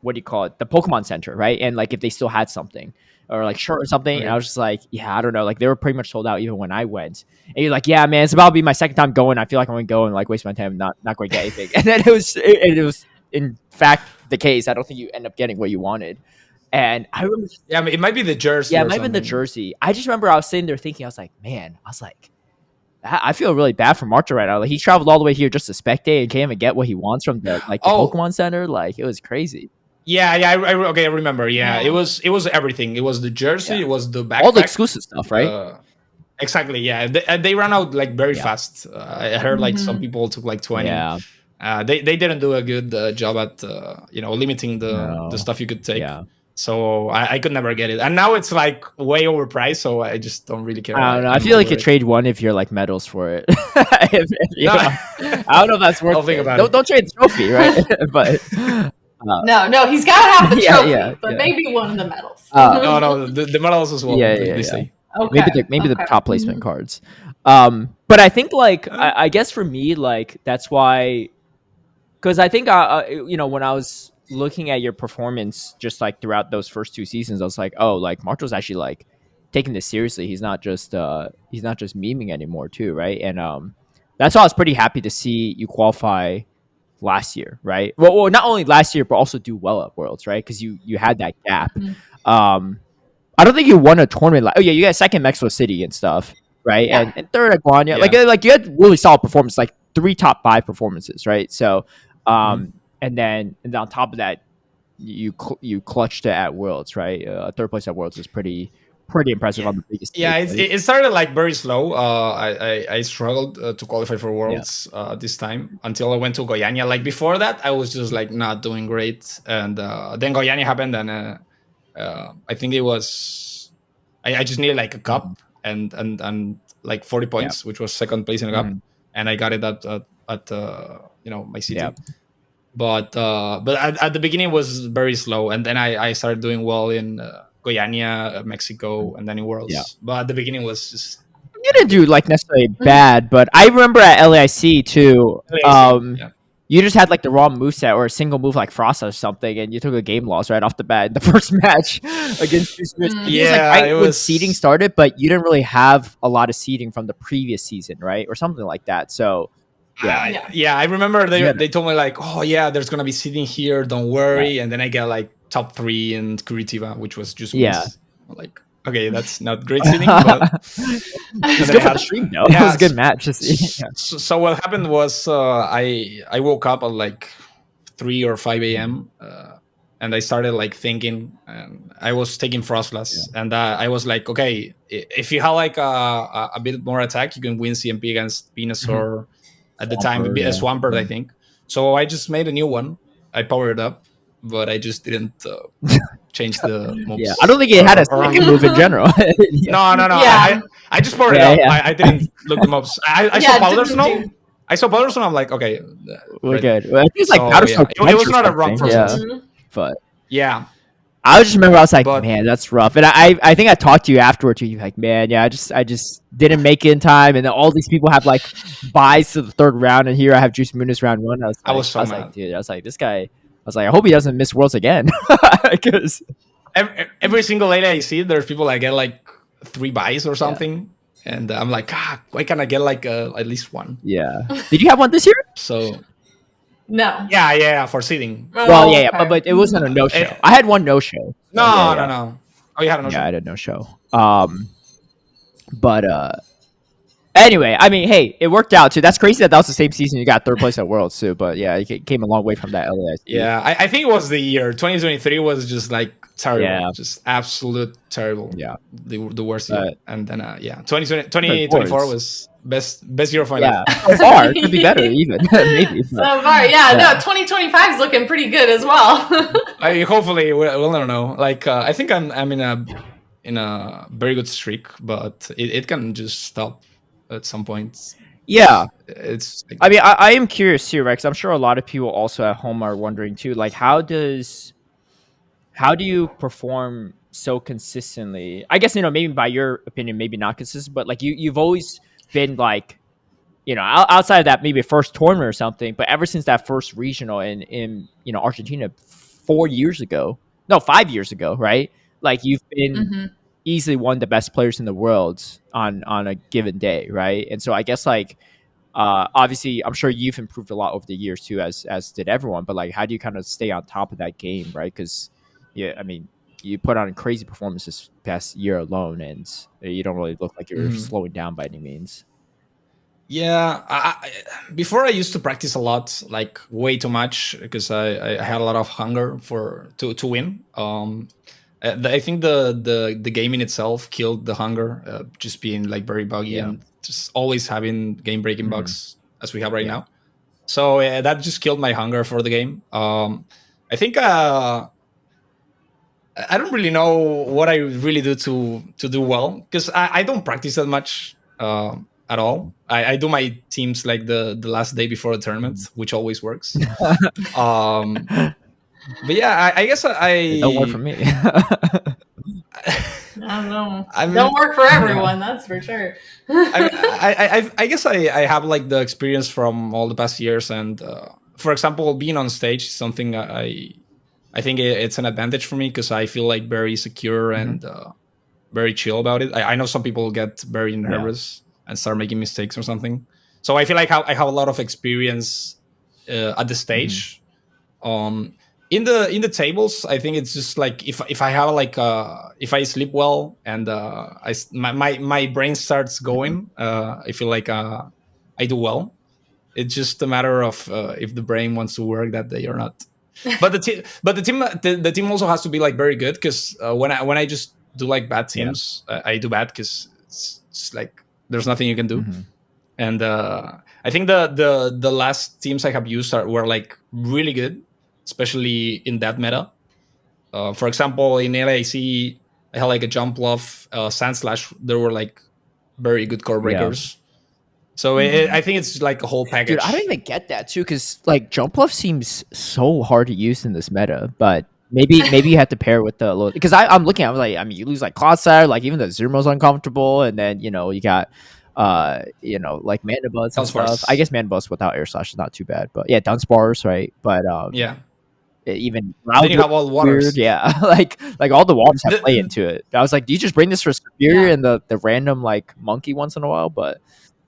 what do you call it, the Pokemon Center, right? And like if they still had something or like shirt or something. Okay. And I was just like, yeah, I don't know. Like they were pretty much sold out even when I went. And you're like, yeah, man, it's about to be my second time going. I feel like I'm gonna go and like waste my time not going to get anything. And then it was in fact the case. I don't think you end up getting what you wanted. And I remember, Yeah, I mean, it might be the jersey. yeah, or it might have been the something. jersey. I just remember I was sitting there thinking, I was like, man, I feel really bad for Marta right now. Like he traveled all the way here just to spectate and can't even get what he wants from the Pokemon Center. Like it was crazy. Yeah. Okay, I remember. Yeah, it was everything. It was the jersey. It was the backpack. All the exclusive stuff, right? Exactly. Yeah, they ran out like very fast. I heard like some Mhm. people took like 20. Yeah. They didn't do a good job at limiting the stuff you could take. Yeah. So I could never get it, and now it's like way overpriced. So I just don't really care. I don't know. I I'm feel like over you trade one if you're like medals for it. No. I don't know if that's worth I'll think it. about Don't trade the trophy, right? But No, he's got to have the Yeah, trophy, but yeah. maybe one of the medals. No, the medals as well. Yeah, they yeah. stay. Okay. maybe the Okay. top placement cards. But I think like I guess for me like that's why, because I think when I was looking at your performance just like throughout those first 2 seasons, I was like, oh, like Marto's actually like taking this seriously. He's not just memeing anymore too, right? And that's why I was pretty happy to see you qualify last year, right? Well, not only last year but also do well at Worlds, right? Because you had that gap. Mhm. I don't think you won a tournament. Oh yeah, you got second Mexico City and stuff, right? Yeah. And third at Guanya. Yeah. Like you had really solid performance, like 3 top 5 performances, right? So, and then on top of that, you clutched it at Worlds, right? Third place at Worlds is pretty impressive on the biggest. Yeah, stage, right? it started like very slow. I struggled to qualify for Worlds this time until I went to Goiânia. Like before that, I was just like not doing great, and then Goiânia happened, and I think it was I just needed like a cup and like 40 points, which was second place in a cup, and I got it at my city. Yeah. But at the beginning it was very slow, and then I started doing well in Goiânia, Mexico, and then in Worlds. Yeah. But at the beginning was just You didn't do like necessarily bad, but I remember at LAIC too. yeah. You just had like the wrong moveset or a single move like Frost or something, and you took a game loss right off the bat in the first match against Two Smiths. Mm. It was, Yeah, like right it when was- seeding started, but you didn't really have a lot of seeding from the previous season, right, or something like that. So Yeah, I remember Yeah. they told me like, oh yeah, there's gonna be seating here, don't worry. And then I get like top 3 in Curitiba, which was just Yeah. wins. Like, okay, that's not great seating, but it's then good I for had- the stream though. Yeah, It was a good match to see. so what happened was I woke up at like 3 or 5 a.m. And I started like thinking, and I was taking Frostlass, and I was like, okay, if you have like a bit more attack, you can win CMP against Venusaur at the time, Swampert, yeah. Swampert, I think. So I just made a new one. I powered it up, but I just didn't change the moves. Yeah, I don't think it had a Or- second move in general. No. Yeah. I just powered it Yeah, up. yeah. I didn't look the mobs. I Yeah, saw Powder didn't Snow. do- I saw Patterson. I'm like, okay, we're right. good. Well, it's like So Patterson yeah, it was not a wrong process. Yeah, but Yeah, I just remember I was like, but man, that's rough. And I think I talked to you afterward too. You're like, man, yeah, I just didn't make it in time. And then all these people have like buys to the third round, and here I have Juice Muniz round one. I was so I was mad. like, dude, I was like, this guy. I was like, I hope he doesn't miss Worlds again, because every single lady I see, there's people that get like 3 buys or something, and I'm like, God, why can't I get like at least one? yeah. Did you have one this year? So No. yeah, for seeding. Oh, Well, yeah, okay. but it wasn't a no show. Eh, I had one no show. No. Oh, you had a no Yeah, I show. had a no show. But anyway, I mean, hey, it worked out too. That's crazy that was the same season you got third place at Worlds too. But yeah, you came a long way from that LAIC. Yeah, I think it was the year 2023 was just like terrible, Yeah. just absolute terrible. Yeah. the worst year. And then 2024 was best year of my Yeah, life. so far it could be better even maybe. So far, no, 2025 is looking pretty good as well. Hopefully we'll never know. Like I think I'm in a very good streak, but it can just stop at some point. Yeah, It's like, I mean, I am curious too, right? Because I'm sure a lot of people also at home are wondering too, like how do you perform so consistently? I guess maybe by your opinion, maybe not consistent, but like you've always been like, outside of that maybe first tournament or something, but ever since that first regional in Argentina 5 years ago, right? Like you've been easily one of the best players in the world on a given day, right? And so I guess like obviously I'm sure you've improved a lot over the years too, as did everyone, but like how do you kind of stay on top of that game, right? Because I mean, you put on a crazy performance this past year alone, and you don't really look like you're slowing down by any means. Yeah, before I used to practice a lot, like way too much, because I had a lot of hunger to win. I think the game in itself killed the hunger, just being like very buggy and just always having game breaking bugs as we have right now. So that just killed my hunger for the game. I think I don't really know what I really do to do well, because I don't practice that much at all. I do my teams like the last day before the tournament, which always works. But yeah, I guess It don't work for me. I don't know. Don't work for everyone, that's for sure. I guess I have like the experience from all the past years, and for example, being on stage is something I think it's an advantage for me, because I feel like very secure and very chill about it. I know some people get very nervous and start making mistakes or something. So I feel like I have a lot of experience at the stage. In the tables, I think it's just like if I have like if I sleep well and my brain starts going, I feel like I do well. It's just a matter of if the brain wants to work that day or not. But the team also has to be like very good, because when I just do like bad teams, I do bad because it's like there's nothing you can do. And I think the last teams I have used were like really good, especially in that meta. For example, in LAC, I had like a jump love, sand slash. There were like very good core breakers. So I think it's like a whole package. Dude, I don't even get that too, because like jump bluff seems so hard to use in this meta, but maybe you have to pair with the little, because I'm looking at it, like, I mean, you lose like Cloud Sire, like even the Zumo's uncomfortable, and then you got like Mana Buzz and stuff. I guess Mana Buzz without Air Slash is not too bad, but yeah, Dunce Bars, right? But even then you have all the waters. Weird, yeah, like all the waters have play into it. I was like, do you just bring this for Superior and the random like monkey once in a while? But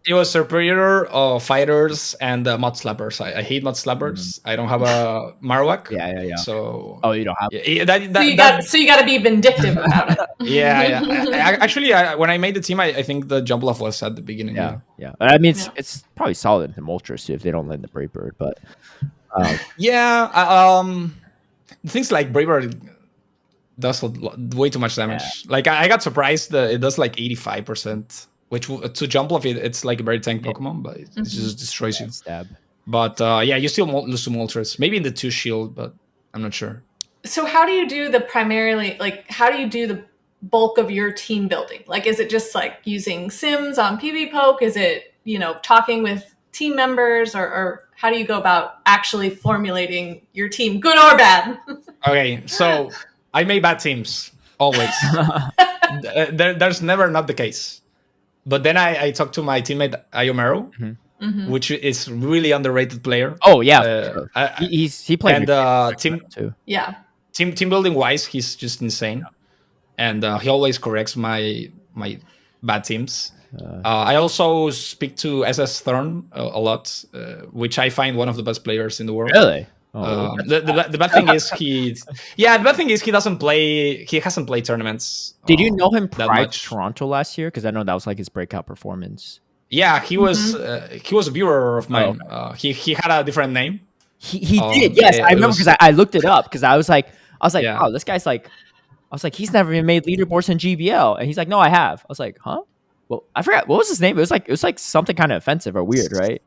it was Superior, fighters, and mud slappers. I hate mud slappers. I don't have a Marowak. Yeah. So you don't have. So you got to be vindictive about it. Yeah. Actually, when I made the team, I think the jump bluff was at the beginning. Yeah. I mean, it's probably solid in Moltres too if they don't land the Brave Bird, but things like Brave Bird does way too much damage. Like I got surprised that it does like 85%. Which to jump off it's like a very tank Pokemon, but it just destroys you. Stab. But you still lose to Moltres. Maybe in the 2 shield, but I'm not sure. So how do you do the bulk of your team building? Like, is it just like using Sims on PvPoke? Is it, talking with team members, or how do you go about actually formulating your team, good or bad? Okay, so I make bad teams always. There's never not the case. But then I talked to my teammate Ayomero, which is really underrated player. Oh yeah, sure. He played and team too. Yeah. Team building wise, he's just insane, and he always corrects my bad teams. I also speak to SS Thorn a lot, which I find one of the best players in the world. Really? The bad thing is the bad thing is he doesn't play. He hasn't played tournaments. Did you know him that prior much? to Toronto last year? Because I know that was like his breakout performance. Yeah, he was a viewer of mine. Oh, okay. He had a different name. He did. Yes, I remember because I looked it up because I was like, Yeah. oh, this guy's like, I was like, he's never even made leaderboards in GBL, and he's like, no, I have. I was like, huh? Well, I forgot what was his name. It was like something kind of offensive or weird, right?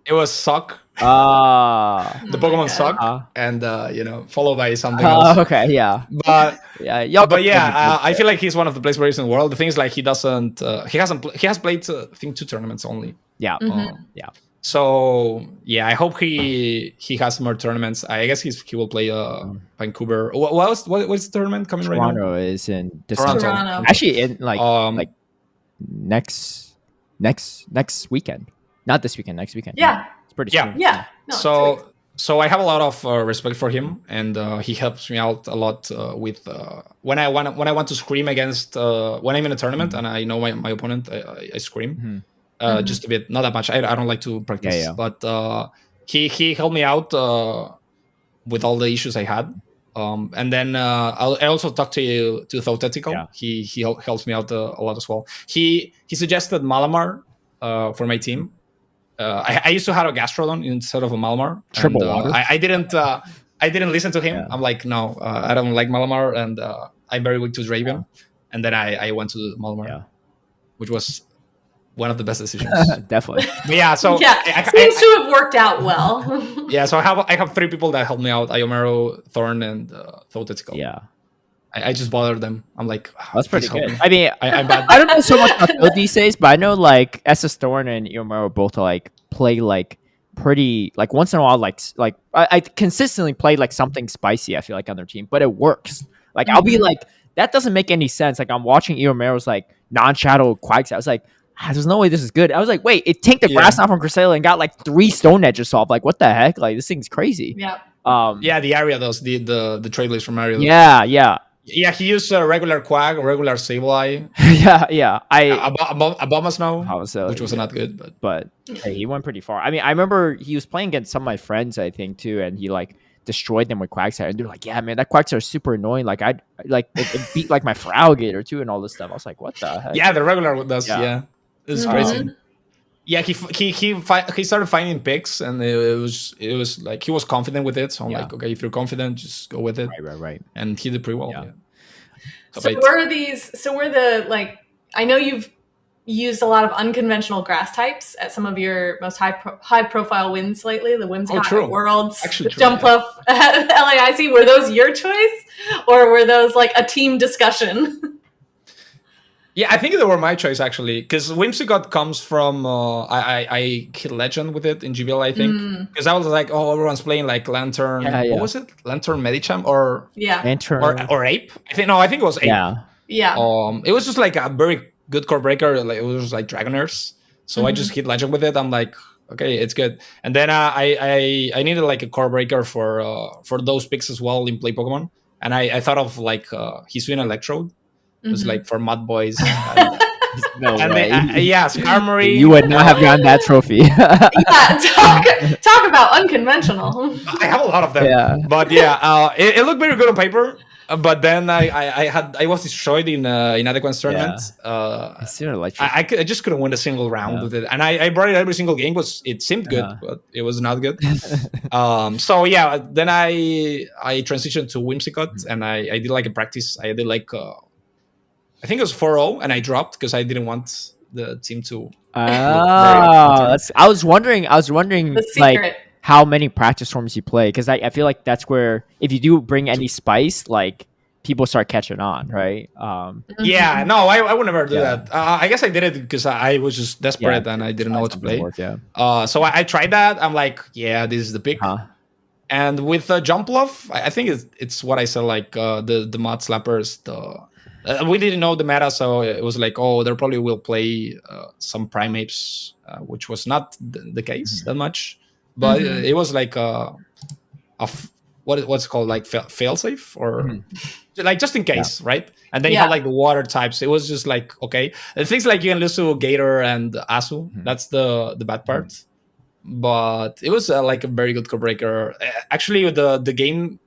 It was Suck. The Pokemon Suck, and followed by something else. Okay, yeah, but yeah, I feel like he's one of the best players in the world. The thing is, like, he has played I think 2 tournaments only. Yeah, yeah. So yeah, I hope he has more tournaments. I guess he will play Vancouver. What's the tournament coming right now? Toronto is in December. Toronto. Actually, in like next weekend. Not this weekend. Next weekend. Yeah. It's pretty Yeah. soon. Yeah. No, So I have a lot of respect for him, and he helps me out a lot with when I want to scream against when I'm in a tournament and I know my opponent, I scream just a bit, not that much. I don't like to practice, but he helped me out with all the issues I had. And then I also talked to Thoughtetical. Yeah. He helps me out a lot as well. He suggested Malamar for my team. I used to have a Gastrodon instead of a Malamar. Triple and, water. I didn't listen to him. Yeah. I'm like, no, I don't like Malamar, and I'm very weak to Draven. Yeah. And then I went to Malamar, which was one of the best decisions. Definitely. But yeah, so seems to have worked out well. Yeah, so I have 3 people that helped me out: Ayomero, Thorn, and Thoughtetical. Yeah. I just bothered them. I'm like, that's pretty good. I mean, I'm bad. I don't know so much about Phil these days, but I know like SS Thorn and Yomaro both like play like pretty like once in a while like I consistently play like something spicy. I feel like on their team, but it works. Like I'll be like, that doesn't make any sense. Like I'm watching Yomaro's like non-shadow Quags. I was like, there's no way this is good. I was like, wait, it tanked the grass out from Cresselia and got like 3 stone edges solved. Like what the heck? Like this thing's crazy. Yeah. The area those the Trailblaze from Mario. Yeah, he used a regular Quag, a regular Sableye. yeah. Obama Snow, which was not good, but hey, he went pretty far. I mean, I remember he was playing against some of my friends, I think, too, and he like destroyed them with Quagsire, and they're like, "Yeah, man, that Quagsire is super annoying. Like, it beat like my Feraligatr too, and all this stuff." I was like, "What the heck?" Yeah, the regular does. Yeah, it's crazy. Yeah, he started finding picks, and it was like he was confident with it. So I'm like, okay, if you're confident, just go with it. Right. And he did pretty well. Yeah. So were the like, I know you've used a lot of unconventional grass types at some of your most high profile wins lately. The Whimsicott Worlds, the Jumpluff at LAIC. Were those your choice, or were those like a team discussion? Yeah, I think they were my choice actually, because Whimsicott comes from I hit Legend with it in GBL, I think, because I was like, oh, everyone's playing like Lantern. What was it? Lantern Medicham or Lantern or Ape? I think it was Ape. Yeah. It was just like a very good core breaker. Like it was like Dragoners, so I just hit Legend with it. I'm like, okay, it's good. And then I needed like a core breaker for those picks as well in play Pokemon, and I thought of like Hisuian Electrode. It was like for Mud Boys. No way. Skarmory. You would not have gotten that trophy. Talk about unconventional. I have a lot of them. Yeah. But it looked very good on paper. But then I was destroyed in Inadequance tournament. I just couldn't win a single round with it, and I brought it every single game. It seemed good, but it was not good. So yeah, then I transitioned to Whimsicott, and I did like a practice. I did like I think it was 4-0, and I dropped because I didn't want the team to. I was wondering like how many practice forms you play, because I feel like that's where if you do bring any spice, like people start catching on, right? Yeah, no, I would never do Yeah. that. I guess I did it because I was just desperate and I didn't know what to Something play. work, yeah. So I tried that. I'm like, yeah, this is the pick. And with Jump Love, I think it's what I said, like the mod slappers. We didn't know the meta, so it was like, oh, they probably will play some primates, which was not the case that much. But it was like what's it called, like fail safe, or like just in case, right? And then you have like the water types. It was just like, okay, and things like you can lose to Gator and Asu. That's the bad part. But it was like a very good core breaker. Actually, the game,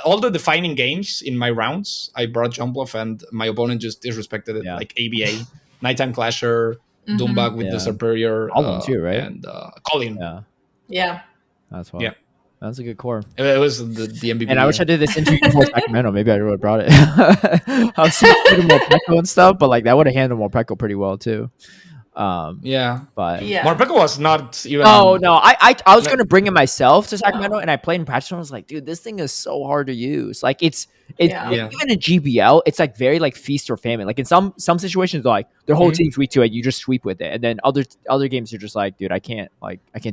all the defining games in my rounds, I brought Jump Off, and my opponent just disrespected it. Like ABA, Nighttime Clasher, Doombug with the Superior, Colin too, right? And Colin. Yeah, that's why. Yeah. That's a good core. It was the MVP. And I wish I did this interview before Sacramento. Maybe I would have brought it. I was super Morpeko and stuff, but like that would have handled Morpeko pretty well too. But Morpeko was not even. Oh no, I was gonna bring it myself to Sacramento, and I played in practice and I was like, dude, this thing is so hard to use. Like it's even in GBL, it's like very like feast or famine. Like in some situations, like their whole team's weak to it, you just sweep with it, and then other games you're just like, dude, I can't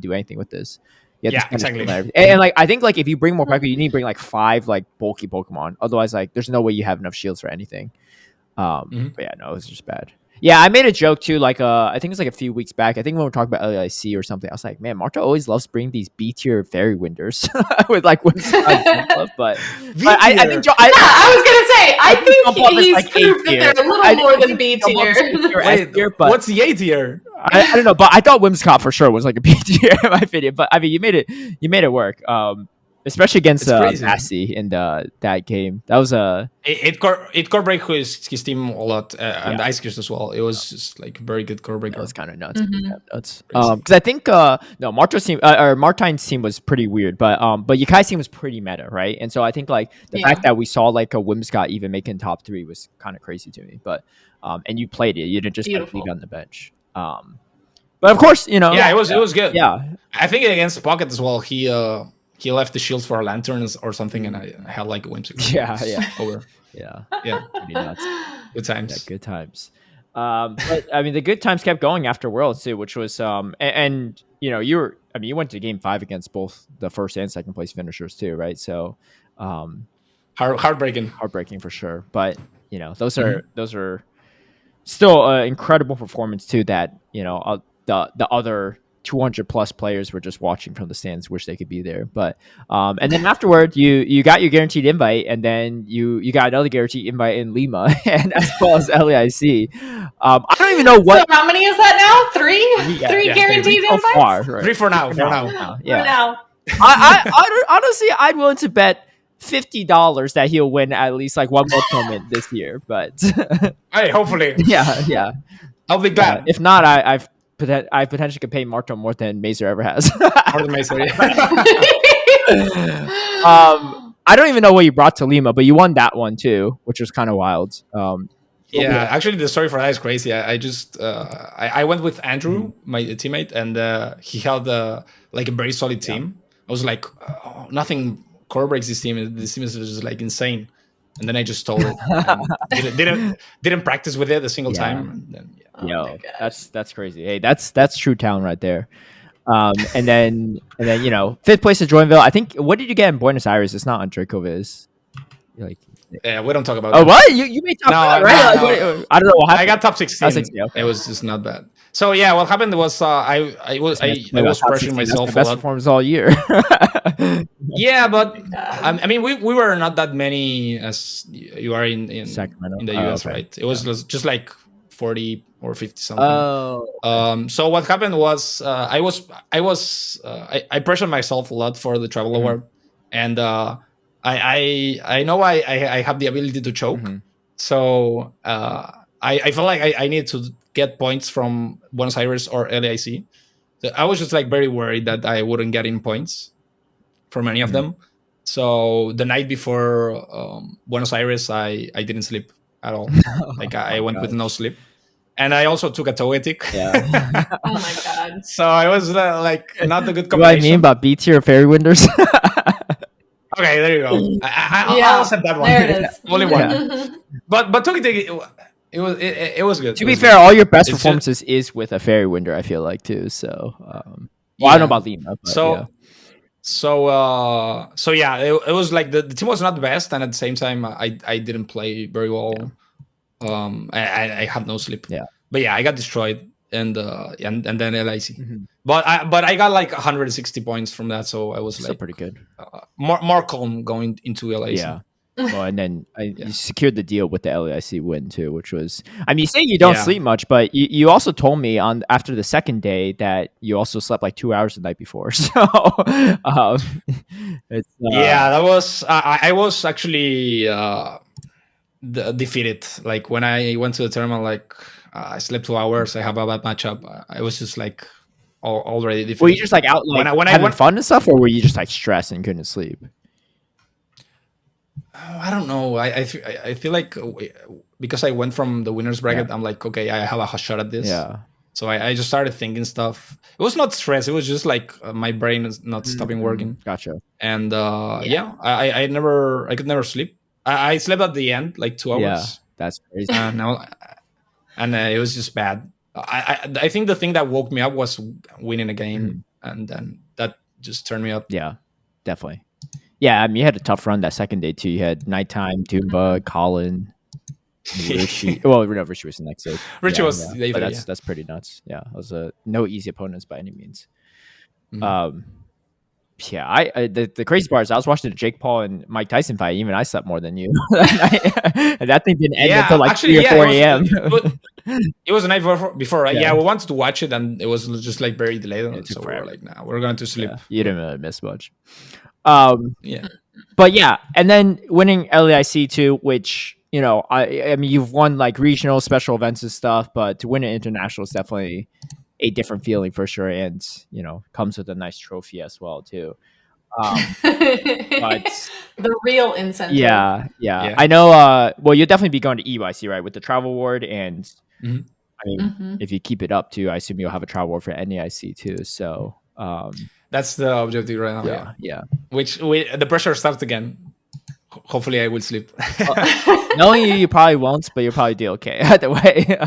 do anything with this. Yeah, exactly. And like I think like if you bring Morpeko, you need to bring like 5 like bulky Pokemon. Otherwise, like there's no way you have enough shields for anything. But yeah, no, it was just bad. Yeah, I made a joke too. Like, I think it was like a few weeks back. I think when we were talking about LAIC or something, I was like, "Man, Marto always loves bringing these B tier fairy winders with like but I think I was gonna say I think he's like proved that they're a little more than B tier. Wait, what's the A tier? I don't know, but I thought Whimsicott for sure was like a B tier in my opinion. But I mean, you made it work. Especially against Massey in that game. That was it core break his team a lot, and Ice Gears as well. It was just like very good core breaker. It was kind of nuts. Because I think Marto's team or Martine's team was pretty weird, but Yukai's team was pretty meta, right? And so I think like the fact that we saw like a Whimsicott even making top 3 was kind of crazy to me. But and you played it, you didn't just like leave on the bench. But of course, it was good. Yeah, I think against Pocket as well. He left the shields for lanterns or something, and I had like a whimsical. Over. Yeah. Pretty nuts. Good times. Yeah, good times. But I mean, the good times kept going after Worlds too, which was and you went to Game 5 against both the first and second place finishers too, right? So, heartbreaking for sure. But those are still incredible performance too. That the other 200 plus players were just watching from the stands, wish they could be there. But and then afterward you got your guaranteed invite, and then you got another guaranteed invite in Lima and as well as LAIC. I don't even know what. So how many is that now? 3 guaranteed invites? So far, right? 3 for now. Yeah. I honestly, I'd willing to bet $50 that he'll win at least like one more tournament this year. But hey, hopefully. Yeah. I'll be glad. If not, I potentially could pay Marto more than Mazer ever has. More than Mazer. I don't even know what you brought to Lima, but you won that one too, which was kind of wild. Actually, the story for that is crazy. I just I went with Andrew, my teammate, and he had like a very solid team. I was like, nothing core breaks this team. This team is just like insane. And then I just stole it. Didn't practice with it a single time. And then, that's crazy. Hey, that's true talent right there. And then 5th place at Joinville. I think. What did you get in Buenos Aires? It's not on Dracoviz. Yeah, we don't talk about. Oh, what you made top 5, right? No. I don't know what happened. I got top 16. Top 16, okay. It was just not bad. So yeah, what happened was I was pressuring myself a lot. Best performance all year. Yeah, but I mean we were not that many as you are in Sacramento, in the US, okay. Right? It was just like 40 or 50 something. Oh. So what happened was I pressured myself a lot for the travel award, and I know I have the ability to choke, so I felt like I needed to get points from Buenos Aires or LAIC. So I was just like very worried that I wouldn't get in points from any of them. So the night before Buenos Aires, I didn't sleep at all. Like I went with no sleep. And I also took a Togetic. Yeah. Oh my god. So I was like not a good combination. What I mean about B tier fairy winders? Okay, there you go. I'll accept that one. There it is. Only one. But Tokiteki, it was good. To be fair, all your best performances is with a Fairy Winder, I feel like, too. So, I don't know about Lima. But so yeah, it was like the team was not the best, and at the same time, I didn't play very well. I had no sleep. Yeah. But yeah, I got destroyed, and then LIC. But I got like 160 points from that, so I was still like pretty good. More calm going into LIC. Yeah. Well, and then you secured the deal with the LAIC win too, which was, I mean, you say you don't sleep much, but you also told me after the second day that you also slept like 2 hours the night before. So, that was, I was actually defeated. Like when I went to the tournament, like I slept 2 hours. I have a bad matchup. I was just like already defeated. Were you just like out like when having fun and stuff, or were you just like stressed and couldn't sleep? I don't know. I feel like because I went from the winners bracket, I'm like, okay, I have a shot at this. Yeah. So I just started thinking stuff. It was not stress. It was just like my brain is not stopping working. Gotcha. And I could never sleep. I slept at the end like 2 hours. Yeah, that's crazy. And it was just bad. I think the thing that woke me up was winning a game, and then that just turned me up. Yeah, definitely. Yeah, I mean, you had a tough run that second day too. You had Nighttime, Doomba, Colin, Rishi. Well, no, Rishi was the next day. Rishi was later. But that's pretty nuts. Yeah, it was no easy opponents by any means. Yeah, the crazy part is I was watching the Jake Paul and Mike Tyson fight. Even I slept more than you. And that thing didn't end until like 3 or 4 a.m. It was the night before, right? Yeah. We wanted to watch it, and it was just like very delayed. So we were like, nah, we're going to sleep. Yeah, you didn't really miss much. But yeah, and then winning LAIC too, which I mean, you've won like regional special events and stuff, but to win an international is definitely a different feeling for sure, and comes with a nice trophy as well too. But the real incentive. Yeah. I know. Well, you'll definitely be going to EYC, right, with the travel award, and I mean, if you keep it up too, I assume you'll have a travel award for NAIC too. So that's the objective right now. Yeah. Which the pressure starts again. Hopefully, I will sleep. Knowing you probably won't, but you'll probably do okay either way.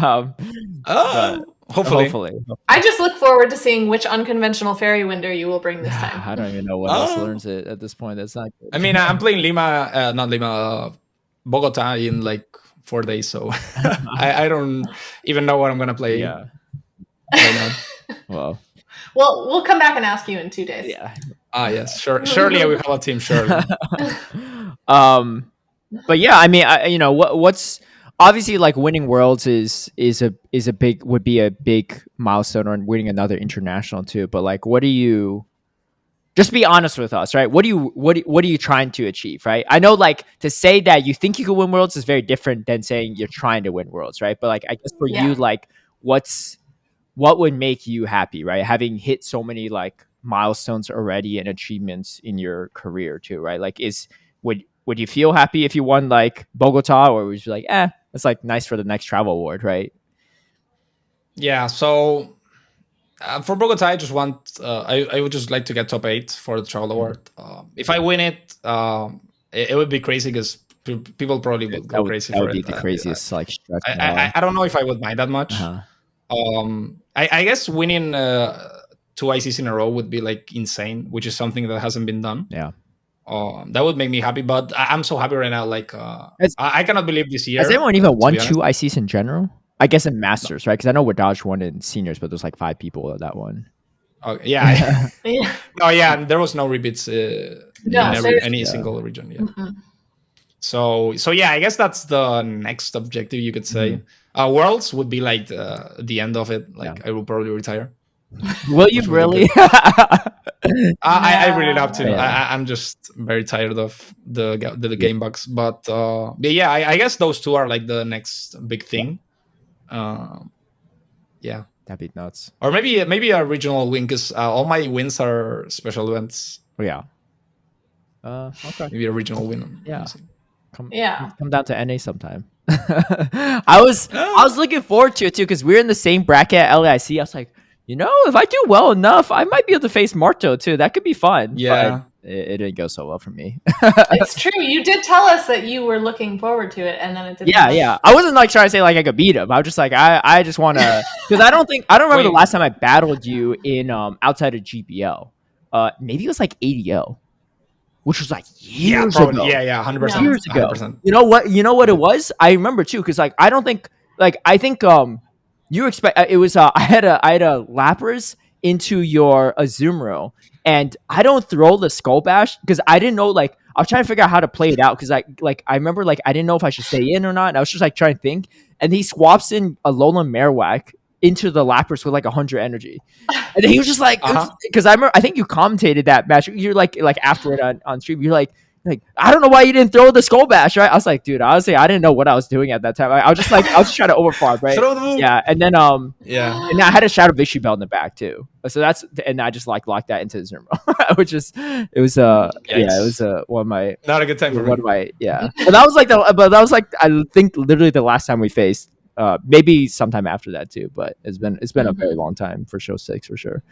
Hopefully. I just look forward to seeing which unconventional Fairy Winder you will bring this time. I don't even know what else learns it at this point. That's not good. I mean, I'm playing Bogota in like 4 days, so I don't even know what I'm gonna play. Yeah. Right now. Well, we'll come back and ask you in 2 days. Yeah. Yes, sure. Surely I will have a team. Surely. But yeah, I mean, what's obviously like winning worlds would be a big milestone, or winning another international too. But like, what do you? Just be honest with us, right? What are you trying to achieve, right? I know, like, to say that you think you could win worlds is very different than saying you're trying to win worlds, right? But like, I guess for you, like, what would make you happy, right? Having hit so many like milestones already and achievements in your career too, right? Like, would you feel happy if you won like Bogota, or would you be like, it's like nice for the next travel award, right? Yeah. So for Bogota, I just want I would just like to get top 8 for the travel award. If I win it, it would be crazy because people probably would go crazy for it. That would be the craziest like stretch. I don't know if I would mind that much. I guess winning 2 ICs in a row would be like insane, which is something that hasn't been done. Yeah. That would make me happy, but I'm so happy right now. Like, I cannot believe this year. Has anyone even won 2 ICs in general? I guess in Masters, right? Because I know Wadaj won in seniors, but there's like 5 people at that one. Yeah. There was no repeats in any single region. Yeah. So yeah, I guess that's the next objective, you could say. Worlds would be like the end of it. Like, I will probably retire. Will you really? I really love to. Yeah. I'm just very tired of the game bugs. But yeah, I guess those 2 are like the next big thing. Yeah, that'd be nuts. Or maybe a regional win, because all my wins are special events. Oh yeah. Okay. Maybe a regional win. Yeah. Come down to NA sometime. I was looking forward to it too, because we're in the same bracket at LAIC. I was like, if I do well enough, I might be able to face Marto too. That could be fun. Yeah. it didn't go so well for me. It's true. You did tell us that you were looking forward to it, and then it didn't. Yeah. I wasn't like trying to say like I could beat him. I was just like I just want to, because I don't remember the last time I battled you in outside of GPL. Maybe it was like ADO, which was like years ago. Yeah, 100%. Years ago. 100%. You know what? You know what it was? I remember too, because like I think you expect it was I had a Lapras into your Azumarill, and I don't throw the Skull Bash because I didn't know, like I was trying to figure out how to play it out because I remember like I didn't know if I should stay in or not, and I was just like trying to think, and he swaps in a Alolan Marowak into the Lapras with like 100 energy, and then he was just like, because I think you commentated that match. You're like after it on stream, you're like I don't know why you didn't throw the Skull Bash, right? I was like, dude, honestly, I didn't know what I was doing at that time. I was just trying to overfarm, right? Throw the move. Yeah, and then yeah, and I had a Shadow Victory Belt in the back too. So and I just like locked that into the Zermo, which is it was one of my not a good time for me. But that was like I think literally the last time we faced. Maybe sometime after that too, but it's been a very long time for Show 6 for sure.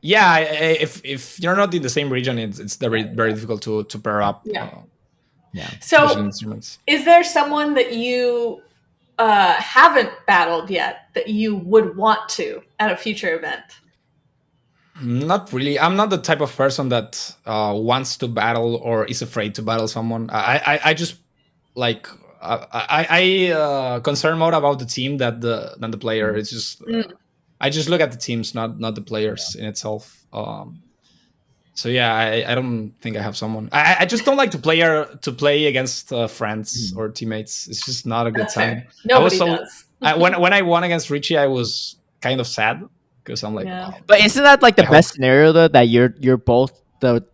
Yeah, if you're not in the same region, it's very difficult to pair up. So, is there someone that you haven't battled yet that you would want to at a future event? Not really. I'm not the type of person that wants to battle or is afraid to battle someone. I just like I concern more about the team than the player. It's just I just look at the teams, not the players in itself. So yeah, I don't think I have someone. I just don't like to play against friends or teammates. It's just not a good time. Nobody does. When I won against Richie, I was kind of sad because I'm like, but isn't that like the best scenario though, that you're both the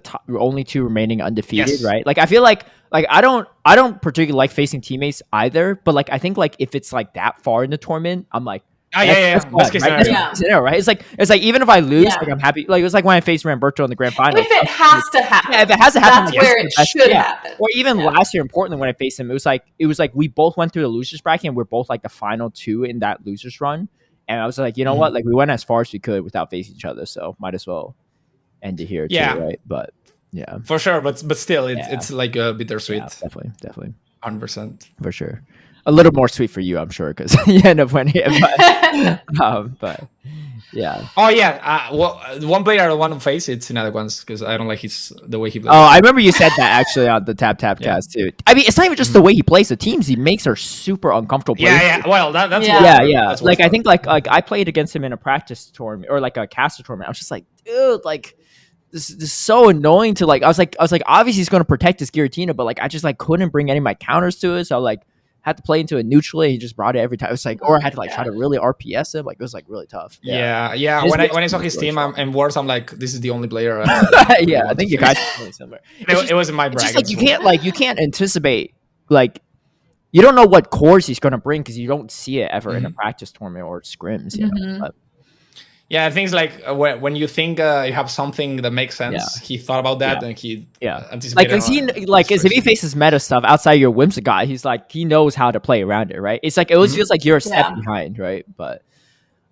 top, only two remaining undefeated, right? Like I feel like I don't particularly like facing teammates either, but like I think like if it's like that far in the tournament, I'm like, best case scenario, right? It's like even if I lose, like I'm happy. Like it was like when I faced Ramberto in the grand final. If it has to happen, if it has to happen, that's where it should happen. Or even last year in Portland when I faced him, it was like we both went through the losers bracket and we're both like the final two in that losers run. And I was like, you know what? Like we went as far as we could without facing each other, so might as well end it here too, right? But yeah, for sure. But still, it's like a bittersweet. Definitely, 100% for sure. A little more sweet for you, I'm sure, because you end up winning it. But yeah. Oh yeah. Well, one player I want to face, it's another one's because I don't like the way he plays. Oh, I remember you said that actually on the TapTapCast too. I mean, it's not even just the way he plays. The teams he makes are super uncomfortable. Yeah. Well, that's That's like I think like I played against him in a practice tournament or like a caster tournament. I was just like, dude, like. This is so annoying to like. I was like, obviously he's going to protect his Giratina, but like I just like couldn't bring any of my counters to it. So I like had to play into a neutral. He just brought it every time. It was like, or I had to like try to really RPS him. Like it was like really tough. Yeah. When I saw his team and Wars, I'm like, this is the only player. I think you guys are really similar. It was in my bracket. Just like you can't anticipate like. You don't know what cores he's going to bring because you don't see it ever in a practice tournament or scrims. But, yeah, things like when you think you have something that makes sense, he thought about that and he anticipated. Like if he faces meta stuff outside your Whimsicott, he's like he knows how to play around it, right? It's like it always feels like you're a step behind, right? But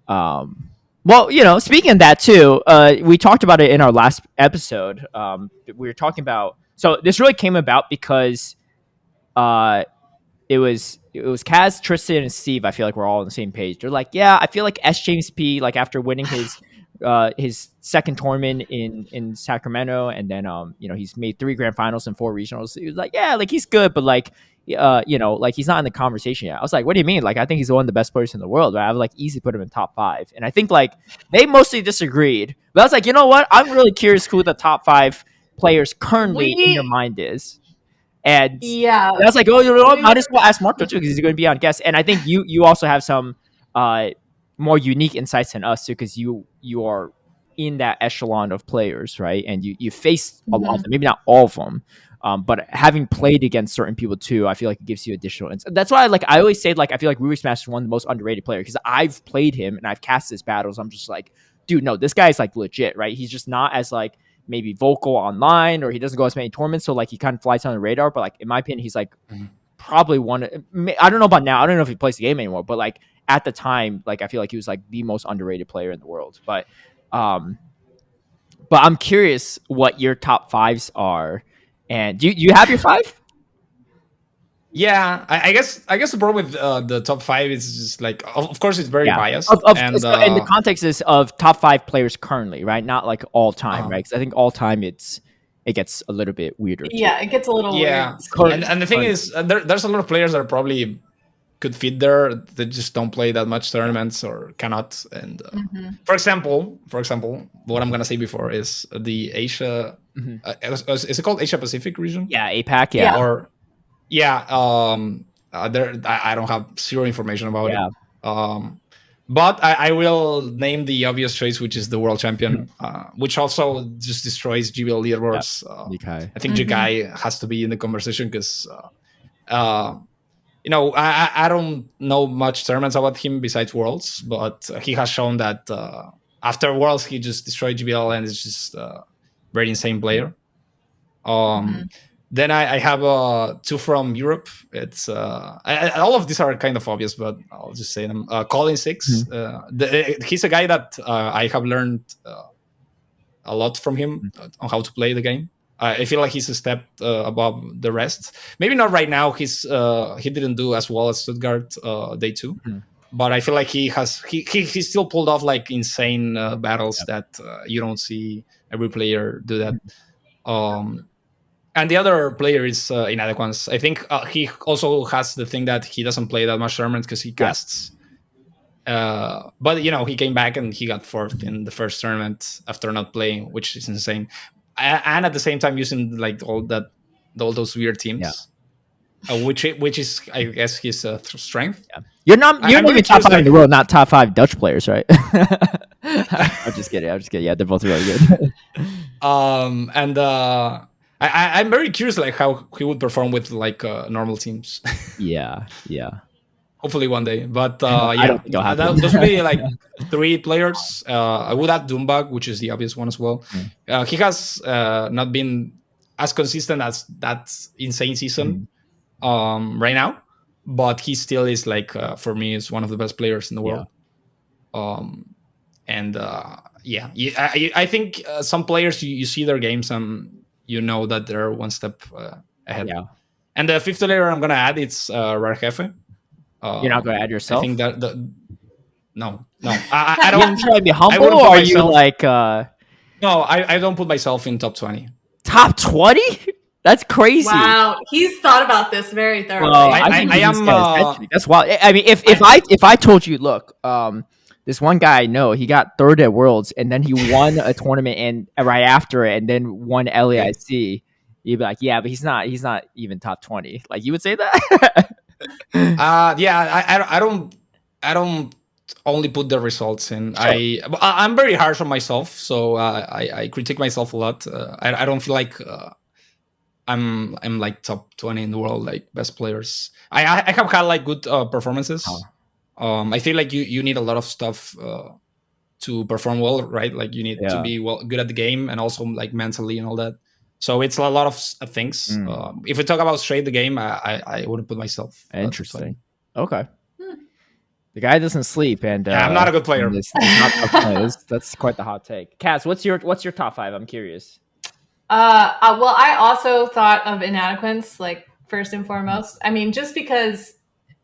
well, you know, speaking of that too, we talked about it in our last episode. We were talking about this really came about because it was Kaz, Tristan, and Steve. I feel like we're all on the same page. They're like, yeah, I feel like James P, like after winning his second tournament in Sacramento, and then you know, he's made 3 grand finals and 4 regionals. He was like, yeah, like he's good, but like you know, like he's not in the conversation yet. I was like, what do you mean? Like I think he's one of the best players in the world. Right? I would like easily put him in top 5. And I think like they mostly disagreed. But I was like, you know what? I'm really curious who the top 5 players currently in your mind is. And I was like, oh, you know what? Might as well ask Marto too because he's going to be on guest. And I think you also have some more unique insights than us too because you are in that echelon of players, right? And you face a lot of them, maybe not all of them, but having played against certain people too, I feel like it gives you additional insight. That's why I always say like I feel like Ruby Smash is one of the most underrated players because I've played him and I've cast his battles. I'm just like, dude, no, this guy's like legit, right? He's just not as like maybe vocal online or he doesn't go as many tournaments, so like he kind of flies on the radar, but like in my opinion he's like probably one. I don't know about now, I don't know if he plays the game anymore, but like at the time, like I feel like he was like the most underrated player in the world. But But I'm curious what your top 5s are. And do you have your 5? Yeah, I guess the problem with the top 5 is just like, of course, it's very biased, and So, and the context is of top 5 players currently, right? Not like all time, right? Because I think all time it gets a little bit weirder. Yeah, it gets a little weird. And the thing is, there's a lot of players that probably could fit there. They just don't play that much tournaments or cannot. And for example, what I'm gonna say before is the Asia. Is it called Asia Pacific region? Yeah, APAC. Yeah. Or yeah. There, I don't have zero information about it. But I will name the obvious choice, which is the world champion, which also just destroys GBL leaderboards. I think Jikai has to be in the conversation because, you know, I don't know much tournaments about him besides Worlds, but he has shown that after Worlds, he just destroyed GBL and is just a very insane player. Then I have 2 from Europe. It's all of these are kind of obvious, but I'll just say them. Colin Six. He's a guy that I have learned a lot from him on how to play the game. I feel like he's a step above the rest. Maybe not right now. He didn't do as well as Stuttgart day 2, but I feel like he still pulled off like insane battles that you don't see every player do that. And the other player is Inadequance. I think he also has the thing that he doesn't play that much tournaments because he casts. But, you know, he came back and he got 4th in the first tournament after not playing, which is insane. And at the same time using like all those weird teams, which is, I guess, his strength. Yeah. You're not even top 5 in the world, not top 5 Dutch players, right? I'm just kidding. Yeah, they're both really good. I'm very curious, like how he would perform with like normal teams. yeah. Hopefully one day, but I don't think it'll happen. Those would be like 3 players. I would add Doombag, which is the obvious one as well. He has not been as consistent as that insane season right now, but he still is like for me is one of the best players in the world. I think some players you see their games and you know that they're one step ahead. Yeah. And the 5th player I'm gonna add it's Rarjefe. You're not gonna add yourself? I think that no. I don't. You're trying to be humble, or are you like? No, I don't put myself in top 20. Top 20? That's crazy. Wow, he's thought about this very thoroughly. I am. That's wild. I mean, if I told you, look, this one guy I know, he got 3rd at Worlds, and then he won a tournament and right after it, and then won LAIC. You'd be like, yeah, but he's not even top 20. Like, you would say that? I don't only put the results in. Sure. I'm very harsh on myself, so I critique myself a lot. I don't feel like I'm like top 20 in the world, like best players. I have had like good performances. I feel like you need a lot of stuff to perform well, right? Like you need to be good at the game and also like mentally and all that. So it's a lot of things. If we talk about straight the game, I wouldn't put myself. Interesting. Okay. The guy doesn't sleep, and I'm not a good player. That's quite the hot take. Kaz, what's your top 5? I'm curious. Well, I also thought of Inadequance, like first and foremost. I mean, just because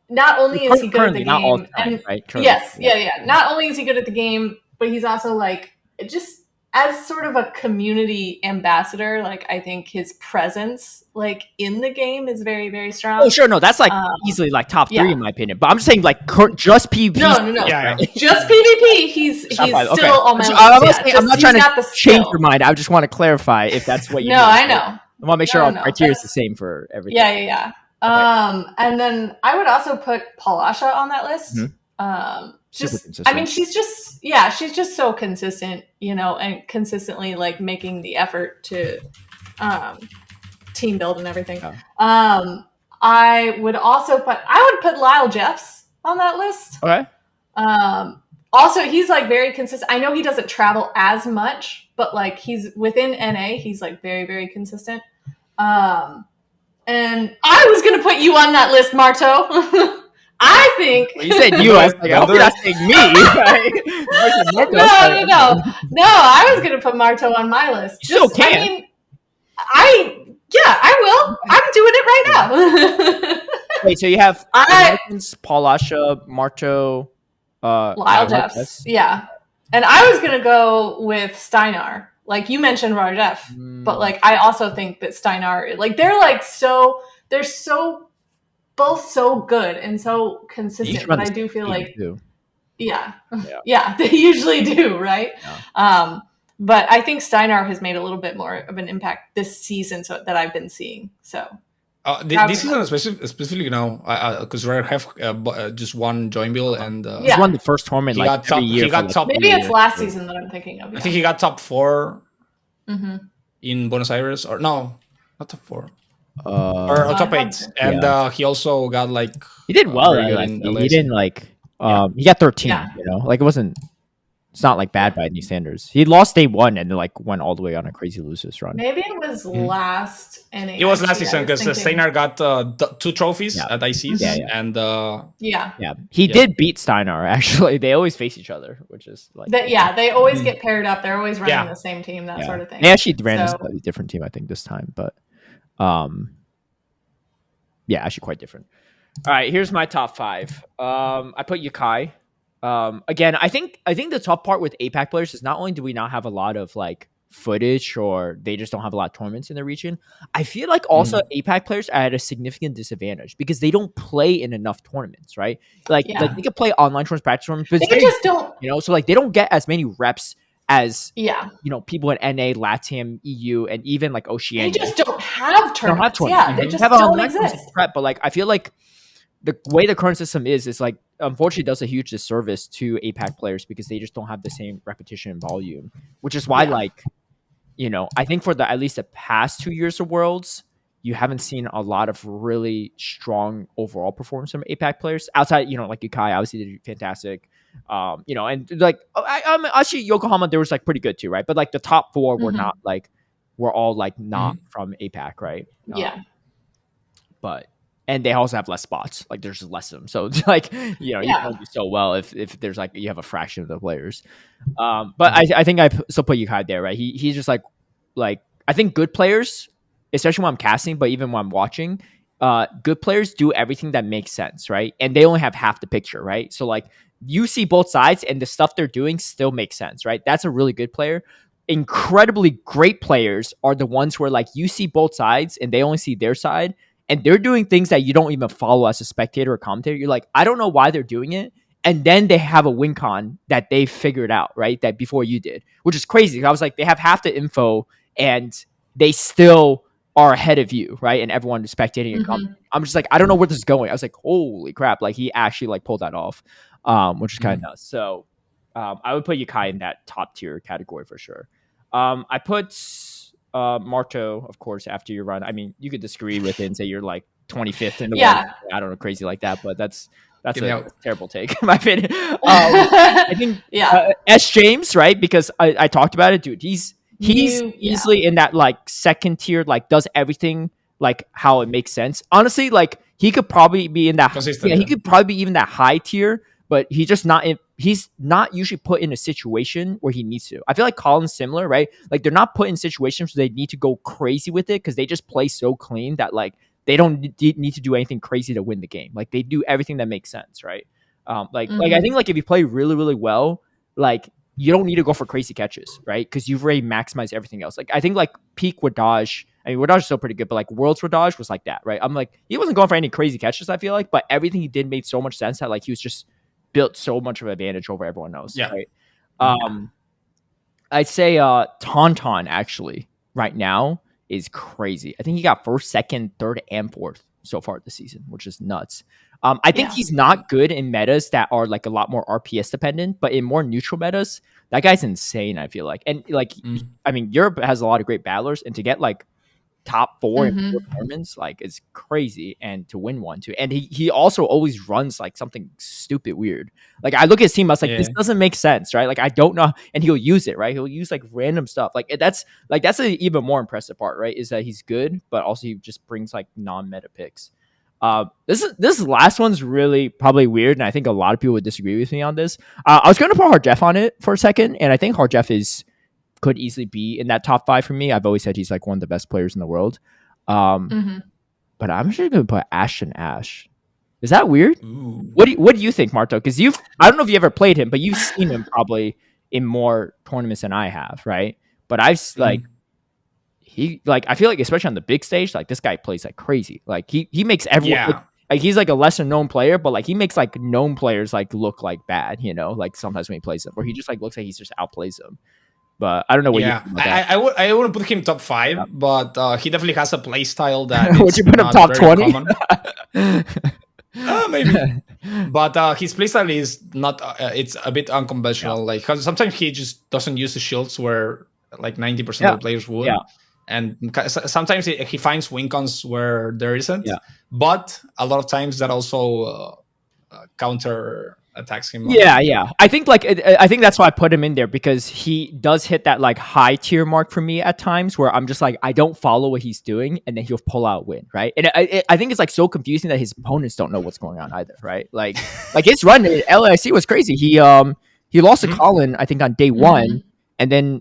not only is he good at the game, not all time, right? Yes, yeah. Not only is he good at the game, but he's also like just as sort of a community ambassador. Like I think his presence, like in the game, is very, very strong. Oh, sure, no, that's like easily like top 3 in my opinion. But I'm just saying, like just PvP. No. Yeah. Just PvP. He's still on my list. I'm not trying to change your mind. I just want to clarify if that's what you. No, I know. I want to make sure our criteria is the same for everything. Yeah. And then I would also put Palasha on that list. I mean, she's just so consistent, you know, and consistently like making the effort to team build and everything. I would put Lyle Jeffs on that list. Okay. Also, he's like very consistent. I know he doesn't travel as much, but like he's within NA, he's like very, very consistent. And I was gonna put you on that list, Marto. I think you said you. I was like, I hope you're not saying me. Right? No. I was gonna put Marto on my list. You still can. I mean, I will. I'm doing it right now. Wait, so you have Paul Asha, Marto, Lyle Jeffs. Yeah. And I was gonna go with Steinar. Like you mentioned Rajev, but like I also think that Steinar, like they're both so good and so consistent. But I do feel like yeah, they usually do, right? Yeah. But I think Steinar has made a little bit more of an impact this season that I've been seeing. So this season specifically, because Rare have just won Joinville and he won the first tournament every year. He got top. Maybe it's last season that I'm thinking of. Yeah. I think he got top 4 in Buenos Aires, or no, not top 4. Or top 8, and he also got he did well. He didn't he got 13. It's not like bad by any standards. He lost day 1 and then went all the way on a crazy losers run. Maybe it was last NA. It was last season because Steinar got 2 trophies at ICs, and he did beat Steinar. Actually, they always face each other, which is they always get paired up. They're always running the same team, that sort of thing. They actually ran a slightly different team, I think, this time, but actually quite different. All right, here's my top 5. I put Yukai. Again, I think the tough part with APAC players is not only do we not have a lot of footage, or they just don't have a lot of tournaments in the region. I feel like also APAC players are at a significant disadvantage because they don't play in enough tournaments, right? Like they could play online tournaments, practice tournaments, but they just don't. So they don't get as many reps as people in NA, LATAM, EU, and even Oceania. They just don't have tournaments. They just don't exist. Prep, but I feel like the way the current system is unfortunately does a huge disservice to APAC players because they just don't have the same repetition and volume, which is why I think for at least the past 2 years of Worlds, you haven't seen a lot of really strong overall performance from APAC players outside, Yukai obviously did fantastic. And actually Yokohama, there was pretty good too, right? But the top 4 were not were all not from APAC, right? And they also have less spots. There's just less of them. So it's you can do so well if there's you have a fraction of the players. But I think I still put Yukai there, right? He's just I think good players, especially when I'm casting, but even when I'm watching, good players do everything that makes sense, right? And they only have half the picture, right? So you see both sides and the stuff they're doing still makes sense, right? That's a really good player. Incredibly great players are the ones where you see both sides and they only see their side. And they're doing things that you don't even follow as a spectator or commentator. You're I don't know why they're doing it. And then they have a win con that they figured out, right? That before you did, which is crazy. I was they have half the info and they still are ahead of you, right? And everyone is spectating and commentating. I'm just I don't know where this is going. I was holy crap. He actually pulled that off, which is kind of nuts. So I would put Yukai in that top tier category for sure. I put Marto, of course, after your run. I mean, you could disagree with it and say you're 25th in the world. I don't know, crazy like that, but that's a terrible take, in my opinion. I think S. James, right? Because I talked about it, dude. He's easily in that second tier, does everything how it makes sense. Honestly, he could probably be in that. He could probably be even that high tier, but he's just not in. He's not usually put in a situation where he needs to. I feel like Colin's similar, right? They're not put in situations where they need to go crazy with it because they just play so clean that they don't need to do anything crazy to win the game. They do everything that makes sense, right? I think if you play really, really well, you don't need to go for crazy catches, right? Because you've already maximized everything else. I think peak Wadaj. I mean, Wadaj is still pretty good, but Worlds Wadaj was that, right? I'm he wasn't going for any crazy catches. I feel but everything he did made so much sense that he was just built so much of an advantage over everyone else. Yeah. Right. I'd say Tauntaun actually right now is crazy. I think he got first, second, third, and fourth so far this season, which is nuts. I think he's not good in metas that are a lot more RPS dependent, but in more neutral metas, that guy's insane, I feel and I mean, Europe has a lot of great battlers, and to get top 4 in 4 tournaments, it's crazy, and to win one too. And he also always runs something stupid weird. I look at his team, I was this doesn't make sense, right? I don't know, and he'll use it, right? He'll use random stuff. That's an even more impressive part, right? Is that he's good, but also he just brings non-meta picks. This last one's really probably weird, and I think a lot of people would disagree with me on this. I was going to put Hard Jeff on it for a second, and I think Hard Jeff could easily be in that top 5 for me. I've always said he's like one of the best players in the world. But I'm actually going to put Ashton Ash. Is that weird? Ooh. What do you think, Marto? Because I don't know if you ever played him, but you've seen him probably in more tournaments than I have, right? But I've like I feel like especially on the big stage, like this guy plays like crazy. Like he makes everyone like he's like a lesser known player, but like he makes like known players like look like bad, you know, like sometimes when he plays them, or he just like looks like he's just outplays them. But I don't know what you think about that. I wouldn't put him top 5, but he definitely has a play style that would you put him top 20? Maybe. But his playstyle is not. It's a bit unconventional. Yeah. Like sometimes he just doesn't use the shields where like 90% of the players would. Yeah. And sometimes he finds win cons where there isn't. Yeah. But a lot of times that also counter attacks him. Yeah. I think that's why I put him in there, because he does hit that like high tier mark for me at times where I'm just like, I don't follow what he's doing, and then he'll pull out win, right? And I think it's like so confusing that his opponents don't know what's going on either, right? Like his run at LAC was crazy. He lost to Colin, I think, on day 1, and then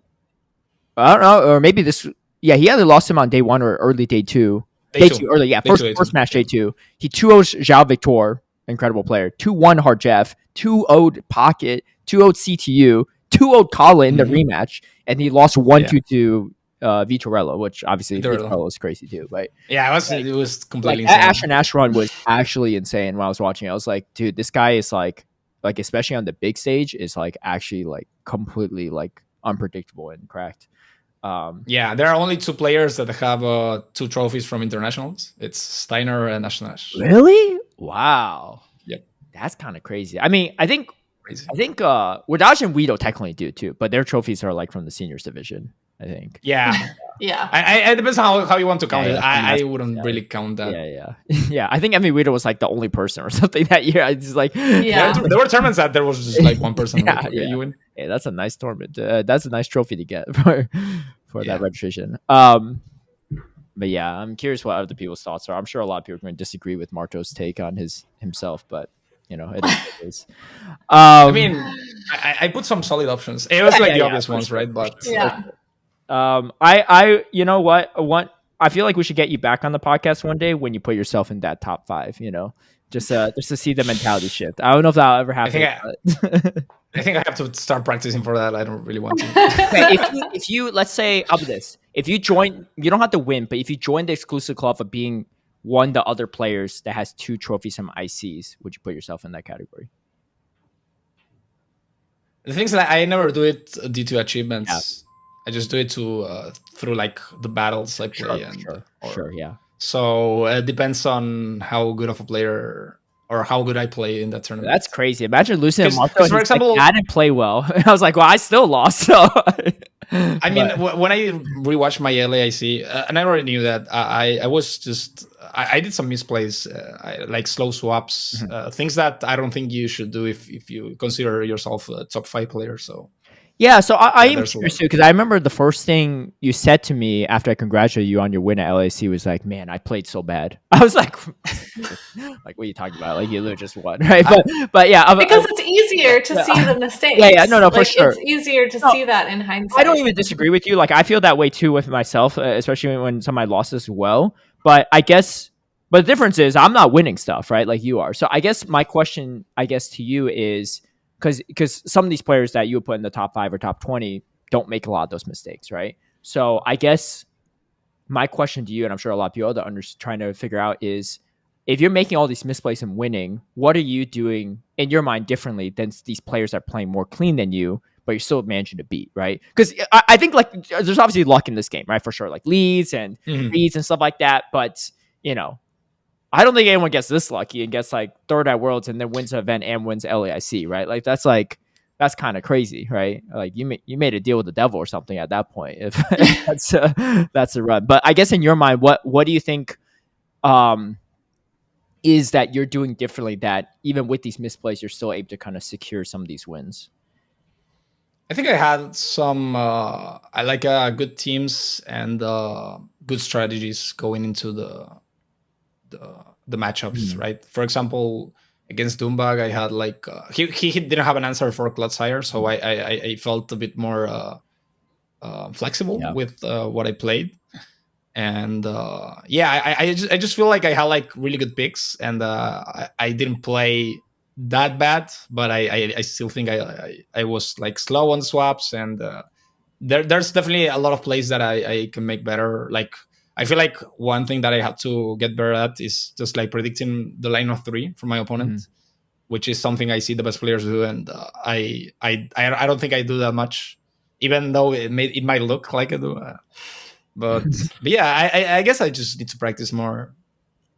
I don't know, or maybe he either lost him on day 1 or early day 2. Day 2 early, yeah. First match, day 2. He 2-0'd Zhao Victor, incredible player. 2-1 Hard Jeff, 2-0'd Pocket, 2-0'd CTU, 2-0'd Colin in the rematch, and he lost 1-2 to Vitorello, which obviously Vitorello is crazy too, right? Yeah, it was completely insane. That Ash and Ash run was actually insane when I was watching it. I was like, dude, this guy is like especially on the big stage, is like actually like completely like unpredictable and cracked. There are only 2 players that have 2 trophies from internationals. It's Steiner and Ashton Ash. Really? Wow. Yep. That's kind of crazy. I mean, I think Wadaj and Guido technically do too, but their trophies are like from the seniors division, I think. Yeah. It depends on how you want to count it. I wouldn't really count that. Yeah. I think Guido was like the only person or something that year. I just like there were tournaments that there was just like one person. You win. Yeah, that's a nice tournament. That's a nice trophy to get for that registration. But yeah, I'm curious what other people's thoughts are. I'm sure a lot of people are going to disagree with Marto's take on himself, but you know, it is. I mean, I put some solid options. It was the obvious ones, right? But I you know what? I feel like we should get you back on the podcast one day when you put yourself in that top 5. You know, just to see the mentality shift. I don't know if that'll ever happen. I think I have to start practicing for that. I don't really want to. Okay, if you let's say up this, if you join, you don't have to win, but if you join the exclusive club of being one of the other players that has 2 trophies from ICs, would you put yourself in that category? The things that I never do it due to achievements. Yeah. I just do it through like the battles I play. Sure. So it depends on how good of a player or how good I play in that tournament. That's crazy. Imagine losing to Marto. For example, I didn't play well. I was like, well, I still lost. So I mean, when I rewatched my LAIC, and I already knew that I was just I did some misplays, like slow swaps, things that I don't think you should do if you consider yourself a top 5 player. So. Yeah, so I am curious too, because I remember the first thing you said to me after I congratulated you on your win at LAC was like, "Man, I played so bad." I was like, "Like, what are you talking about? Like, you literally just won, right?" But yeah, because it's easier to see the mistakes. No, for sure. It's easier to see that in hindsight. I don't even disagree with you. Like, I feel that way too with myself, especially when somebody lost as well. But the difference is I'm not winning stuff, right? Like you are. So I guess my question, to you is. Because some of these players that you would put in the top 5 or top 20 don't make a lot of those mistakes, right? So I guess my question to you, and I'm sure a lot of people are trying to figure out, is if you're making all these misplays and winning, what are you doing in your mind differently than these players that are playing more clean than you, but you're still managing to beat, right? Because I think like there's obviously luck in this game, right? For sure, like leads and reads and stuff like that. But you know, I don't think anyone gets this lucky and gets like 3rd at Worlds and then wins an event and wins LAIC, right? Like that's kind of crazy, right? Like you made a deal with the devil or something at that point. If that's a run. But I guess in your mind, what do you think is that you're doing differently that even with these misplays, you're still able to kind of secure some of these wins? I think I had some I like good teams and good strategies going into the the matchups, right? For example, against Doombag, I had like he didn't have an answer for Clodsire, so I felt a bit more flexible with what I played. And I just feel like I had like really good picks, and I didn't play that bad, but I still think I was like slow on swaps, and there's definitely a lot of plays that I can make better. Like I feel like one thing that I have to get better at is just like predicting the line of 3 from my opponent, which is something I see the best players do, and I don't think I do that much, even though it might look like I do. But yeah, I guess I just need to practice more.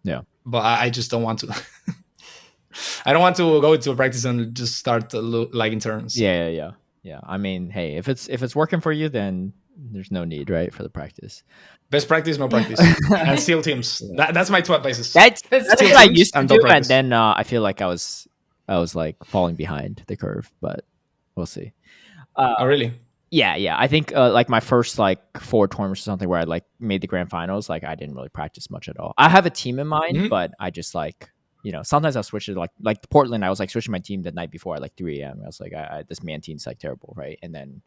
Yeah. But I just don't want to. I don't want to go into a practice and just start liking turns. Yeah. I mean, hey, if it's working for you, then there's no need, right, for the practice. Best practice, no practice, and steal teams. That's my 2 advices. That's what I used to do, and then I feel like I was like falling behind the curve, but we'll see. Oh, really? Yeah. I think like my first like 4 tournaments or something where I like made the grand finals, like I didn't really practice much at all. I have a team in mind, but I just like, sometimes I'll switch it like Portland. I was like switching my team the night before at like 3 a.m. I was like, this man team's like terrible, right? And then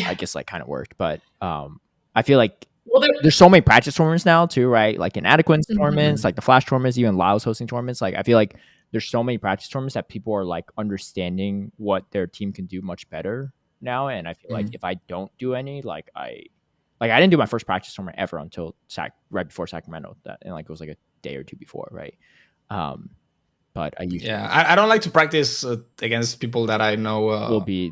I guess like kind of worked, but I feel like there's so many practice tournaments now too, right? Like inadequate tournaments, like the Flash tournaments, even Laos hosting tournaments. Like I feel like there's so many practice tournaments that people are like understanding what their team can do much better now. And I feel like if I don't do any, like I didn't do my first practice tournament ever until right before Sacramento. And like it was like a day or 2 before, right? But I usually I don't like to practice against people that I know will be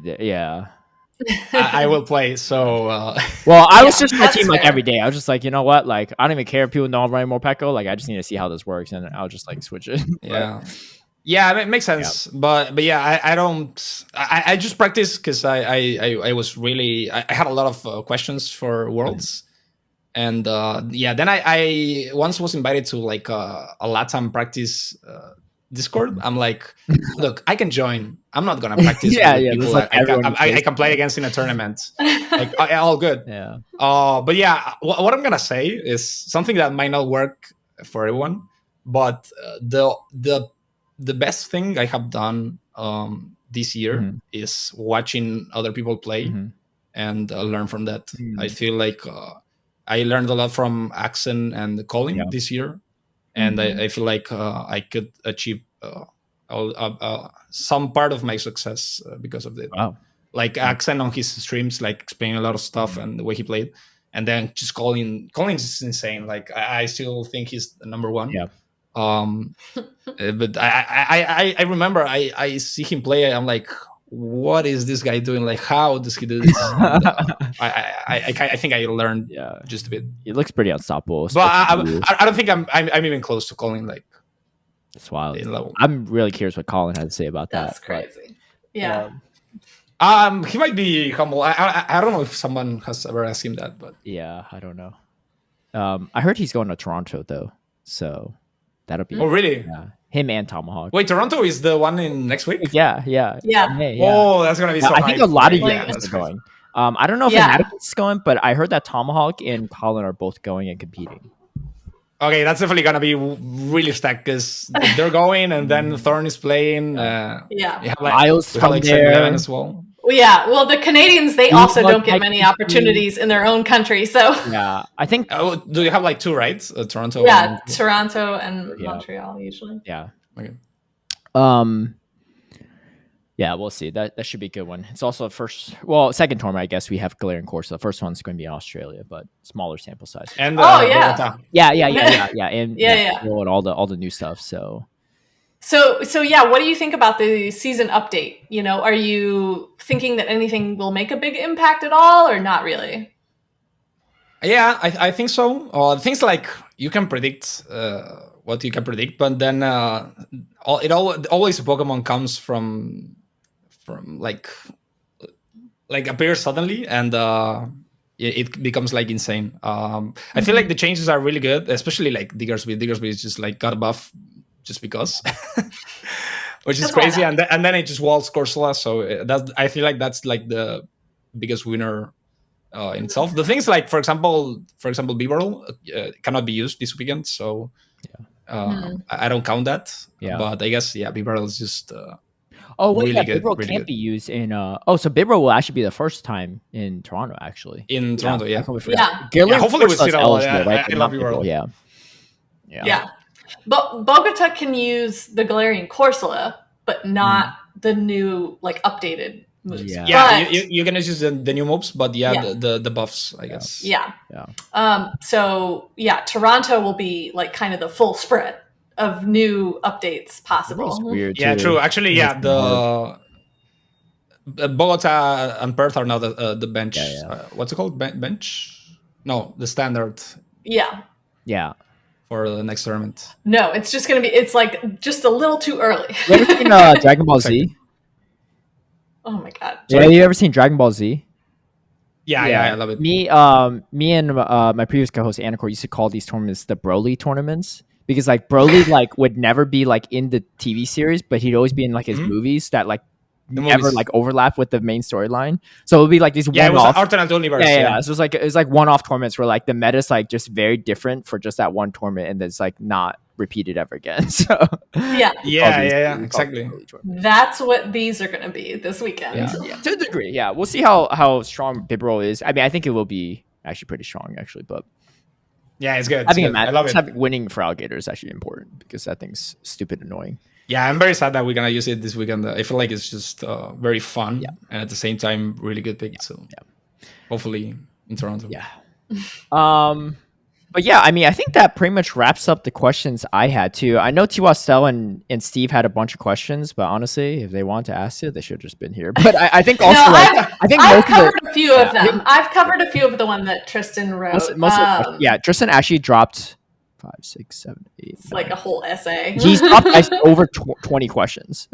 I will play. So well, I was just my team like every day. I was just like, you know what? Like I don't even care if people know I'm running more Pekko. Like I just need to see how this works, and I'll just like switch it. Yeah, it makes sense. But yeah, I don't. I just practice because I was really I had a lot of questions for Worlds. And then I once was invited to like a LATAM practice Discord. I'm like, look, I can join. I'm not gonna practice with people like I can play against in a tournament. Like all good. Yeah. But yeah, what I'm gonna say is something that might not work for everyone, but the best thing I have done this year is watching other people play and learn from that. I feel like I learned a lot from Axen and Colin this year, and I feel like I could achieve some part of my success because of it. Wow. Like Axen on his streams, like explaining a lot of stuff and the way he played, and then just Colin is insane. Like I still think he's the number 1. Yeah. But I remember I see him play. I'm like, what is this guy doing? Like, how does he do this? And, I think I learned just a bit. It looks pretty unstoppable. But I don't think I'm even close to Colin. Like, it's wild. I'm really curious what Colin has to say about that. That's crazy. Yeah. He might be humble. I don't know if someone has ever asked him that, but yeah, I don't know. I heard he's going to Toronto though, so that'll be. Oh, really? Yeah. Him and Tomahawk. Wait, Toronto is the one in next week? Yeah. Oh, that's gonna be so. I think a lot of you guys are going. I don't know if Inadequate's going, but I heard that Tomahawk and Colin are both going and competing. Okay, that's definitely gonna be really stacked because they're going, and then Thorn is playing. Miles from there as well. Well, yeah. Well, the Canadians, they also don't get many opportunities in their own country. So yeah, I think. Do you have like 2, right? Toronto. Yeah, Toronto and Montreal usually. Yeah. Okay. Yeah, we'll see. That should be a good one. It's also second tournament. I guess we have Galarian Course. The first one's going to be in Australia, but smaller sample size. And yeah, and and all the new stuff. So yeah, what do you think about the season update? You know, are you thinking that anything will make a big impact at all, or not really? Yeah, I think so. Things like you can predict what you can predict, but then always a Pokemon comes from like appears suddenly, and it becomes like insane. I feel like the changes are really good, especially like Diggersby. Diggersby is just like got a buff just because, which is crazy, and then it just walls Corsola. So I feel like that's like the biggest winner in itself. The things like, for example, Beaverl cannot be used this weekend. So I don't count that. Yeah. But I guess Bibarel is just Oh wait, really good. Bibro Really can't good. be used in. So Bibro will actually be the first time in Toronto, actually. In Toronto, I completely forgot. Yeah. Galarian Hopefully with Corsola is Cyril. eligible, right? I But love not Bibarel. Bibro, Yeah. But Bogota can use the Galarian Corsola, but not the new updated moves. Yeah. You can use the new moves, but the buffs, I guess. Yeah. So Toronto will be kind of the full spread of new updates possible. It's weird. Yeah, too. true. Actually, the Bogota and Perth are now the bench. What's it called? Bench? No, the standard. Yeah. Yeah. For the next tournament. No, it's just gonna be. It's just a little too early. You ever seen Dragon Ball Z? Oh my god. Yeah, you ever seen Dragon Ball Z? Yeah, I love it. Me and my previous co-host Anacor used to call these tournaments the Broly tournaments because Broly would never be in the TV series, but he'd always be in his movies that never overlap with the main storyline. So it would be these one-off. It was an alternate universe. Yeah. So it was one-off tournaments where the meta's just very different for just that one tournament, and it's not repeated ever again. So yeah, exactly. That's what these are going to be this weekend. Yeah, to a degree. Yeah, we'll see how strong Bibro is. I mean, I think it will be actually pretty strong, actually. But yeah, it's good. I love it. Winning for Alligator is actually important because that thing's stupid annoying. Yeah, I'm very sad that we're gonna use it this weekend. I feel like it's just very fun and at the same time really good pick. So hopefully in Toronto. Yeah. But yeah, I mean, I think that pretty much wraps up the questions I had too. I know Twastell and Steve had a bunch of questions, but honestly, if they want to ask it, they should have just been here. But I think also I've covered a few of them. I've covered a few of the one that Tristan wrote. Tristan actually dropped 5, 6, 7, 8. It's like a whole essay. He's dropped over 20 questions.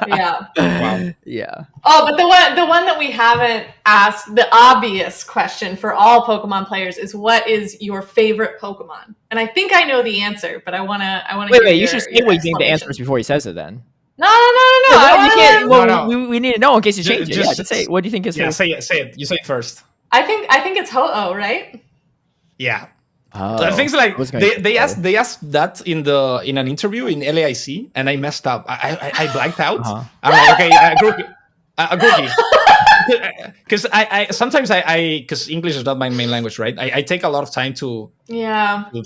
Yeah. Wow. Yeah. Oh, but the one that we haven't asked, the obvious question for all Pokemon players is, what is your favorite Pokemon? And I think I know the answer, but I wanna wait. You should say what you think the answer is before he says it. Then. No. You can't. We need to know in case you change it. Just say. What do you think is? Yeah, say it. You say it first. I think it's Ho-Oh, right? Yeah. Oh, things they asked that in an interview in LAIC, and I messed up. I blanked out. I'm like, okay, Grookey. Because I sometimes because English is not my main language, right? I take a lot of time to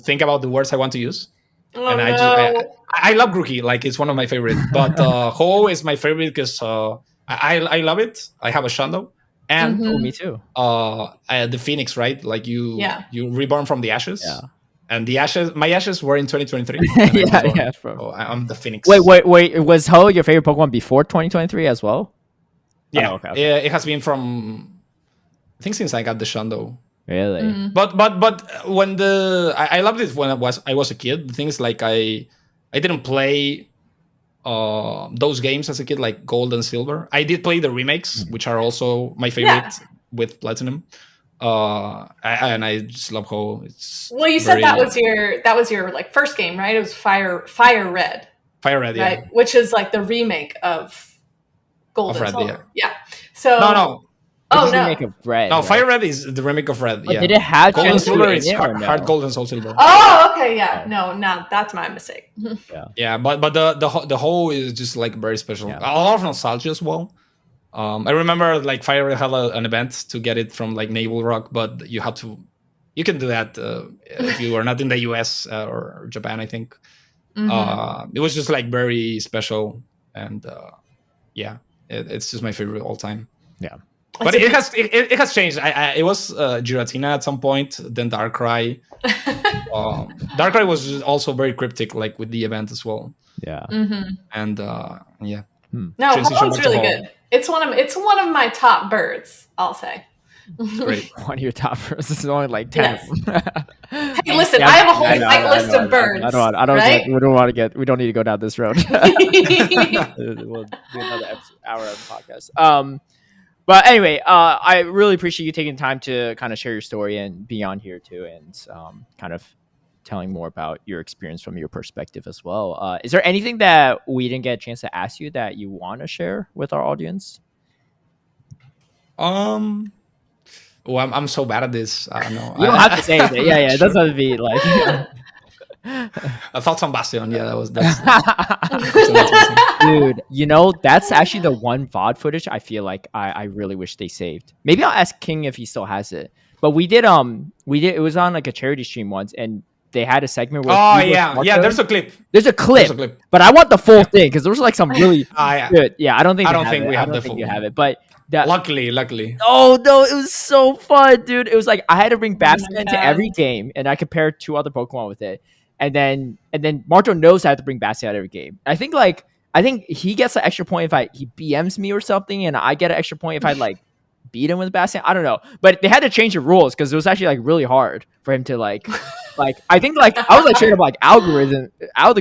think about the words I want to use. And I love Grookey, it's one of my favorites. But Ho is my favorite because I love it. I have a Shundo. And me too. The Phoenix, right? You reborn from the ashes. Yeah. And my ashes were in 2023. I'm the Phoenix. Wait. Was Ho your favorite Pokemon before 2023 as well? Yeah. Okay. It has been from, I think, since I got the Shundo. Really? Mm-hmm. But when I loved it when I was a kid. The thing is, I didn't play those games as a kid, like Gold and Silver. I did play the remakes, which are also my favorite with Platinum. And I just love how it's. Well, you said that was your first game, right? It was Fire Red. Fire Red, right? Yeah. Which is the remake of Gold and Silver. Yeah. So no. Oh no! Remake of Red. No, Fire Red is the remake of Red. Did it have Gold and Silver? It's Hard Gold and Soul Silver. Oh, okay, yeah. No, that's my mistake. Yeah, but the whole is just very special. A lot of nostalgia as well. I remember Fire Red had an event to get it from Naval Rock, but you can do that if you are not in the US or Japan, I think. It was just very special, and it's just my favorite all time. Yeah. But it has changed. It was Giratina at some point, then Darkrai. Darkrai was also very cryptic, with the event as well. Yeah. And No, Ho-Oh's really good. It's one of my top birds, I'll say. Great. One of your top birds. This is only 10 of them. Hey, listen, I have a whole list of birds. We don't need to go down this road. We'll do another hour of the podcast. But anyway, I really appreciate you taking time to kind of share your story and be on here too, and kind of telling more about your experience from your perspective as well. Is there anything that we didn't get a chance to ask you that you want to share with our audience? Well, I'm so bad at this. I don't know. You don't have to say it. Yeah. It doesn't have to be Thoughts on Bastion? Yeah, that's Dude, that's actually the one VOD footage I feel like I really wish they saved. Maybe I'll ask King if he still has it. But we did it was on like a charity stream once, and they had a segment where Oh yeah. There's a clip. There's a clip, but I want the full thing because there was like some really Yeah. good. Yeah, I don't think we have the full. You have it, but luckily. Oh no, it was so fun, dude. It was like I had to bring Bastion to every game, and I compared 2 other Pokemon with it. And then Marto knows I have to bring Bastion out every game. I think he gets an extra point if he BMs me or something, and I get an extra point if I like beat him with Bastion. I don't know, but they had to change the rules because it was actually like really hard for him to like I think like I was like straight up like algorithm. I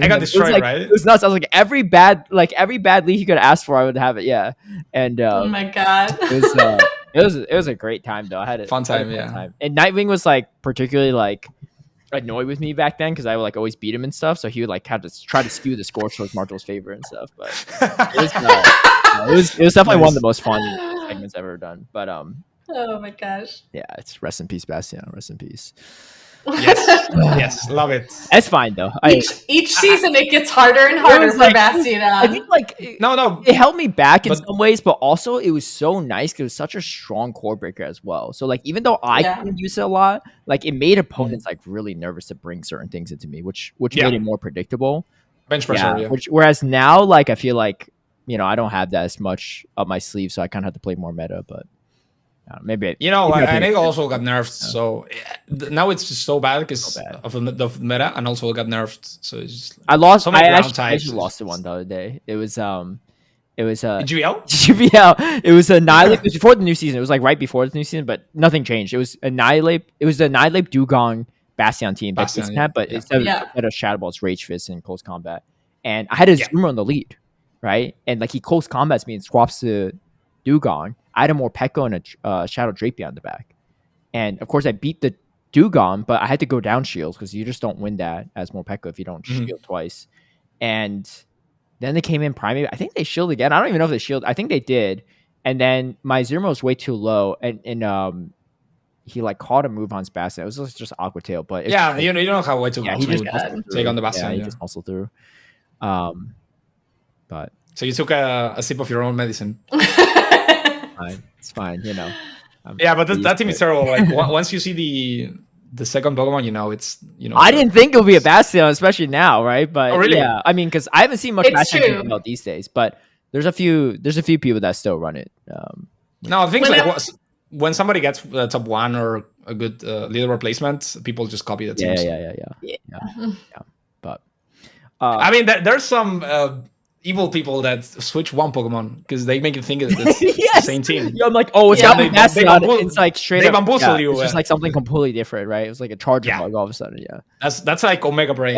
got destroyed, right? It was nuts. I was like every bad league he could ask for, I would have it. Yeah, and oh my god, it was a great time though. I had a fun time. And Nightwing was like particularly like annoyed with me back then because I would like always beat him and stuff. So he would like have to try to skew the score towards Marto's favor and stuff. But it was definitely one of the most fun segments I've ever done. But oh my gosh, yeah, it's rest in peace, Bastion. Rest in peace. Yes, love it. It's fine though. Each season it gets harder and harder for Bastion. I think like no, it held me back in some ways, but also it was so nice because it was such a strong core breaker as well. So like even though I couldn't use it a lot, like it made opponents like really nervous to bring certain things into me, which made it more predictable. Bench pressure, whereas now like I feel like I don't have that as much up my sleeve, so I kind of have to play more meta, but. Maybe and it also got nerfed. So now it's just so bad because of the meta, and also it got nerfed. So it's just I lost. I actually lost the one the other day. It was GBL. GBL. It was Annihilate. It was before the new season. It was like right before the new season, but nothing changed. It was Annihilate. It was the Annihilate Dugong Bastion team that had, but instead of Shadow Ball, it's Rage Fist in close combat. And I had a Zoomer on the lead, right? And like he close combats me and swaps to Dugong. I had a more Pekka and a Shadow Drapey on the back. And of course I beat the Dugong, but I had to go down shields because you just don't win that as more Pekka if you don't shield twice. And then they came in primary. I think they shielded again. I don't even know if they shielded. I think they did. And then my Zero was way too low. And he like caught a move on Bastion. It was just Aqua Tail. But you don't have a way to take on the Bastion. Yeah, he just muscled through. But so you took a sip of your own medicine. It's fine, but that team is terrible. Like once you see the second Pokemon, it's I didn't think it would be a Bastion, especially now, right? But really? Yeah, I mean, because I haven't seen much Bastion these days. But there's a few people that still run it. No, I think when somebody gets top 1 or a good leader replacement, people just copy the teams. Yeah. But I mean, there's some. Evil people that switch one Pokemon because they make you think it's the same team. I'm like, it's got me Bastion. It's like straight up. They bamboozle you. It's just like something completely different, right? It was like a charger bug all of a sudden. Yeah, that's like Omega Brain.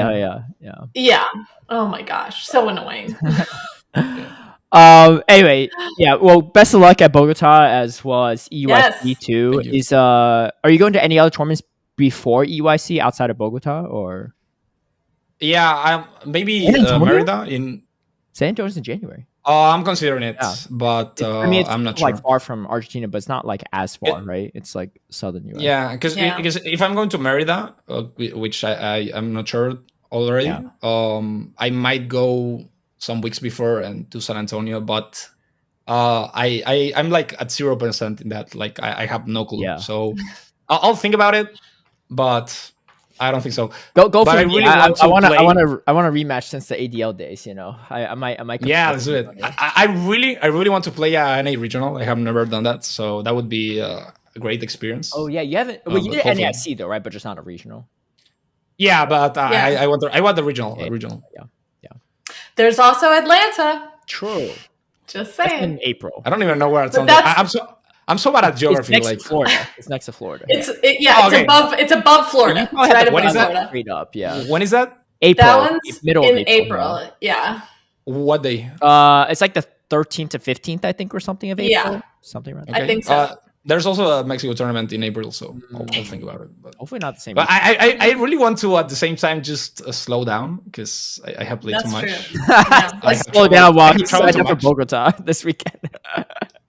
Yeah. Oh my gosh, so annoying. Anyway, well, best of luck at Bogota as well as EYC too. Are you going to any other tournaments before EYC outside of Bogota or? Yeah, maybe Merida in. San Antonio's in January. I'm considering it, but it's I'm not sure. Like far from Argentina, but it's not like as far, right? It's like southern US. Yeah, because if I'm going to Merida, which I'm not sure already, I might go some weeks before and to San Antonio, but I'm like at 0% in that. Like I have no clue. Yeah. So I'll think about it, but. I don't think so. Go for it. I want to rematch since the ADL days. I might. Yeah, let's do it. I really want to play NA regional. I have never done that, so that would be a great experience. Oh yeah, you haven't. Well, you did NAFC though, right? But just not a regional. Yeah, but I want the regional. Regional. Yeah. There's also Atlanta. True. Just saying. That's in April. I don't even know where it's on. I'm so bad at geography. It's next to Florida. It's next to Florida. It's above Florida. It's right above Florida. Straight up, yeah. When is that? April. That one's middle in of April. Yeah. What day? It's like the 13th to 15th, I think, or something of April. Yeah. Something around that. I think so. There's also a Mexico tournament in April, so I'll think about it. But hopefully not the same. But I really want to at the same time just slow down because I have played too much. Like slow down while you signed up for Bogota this weekend.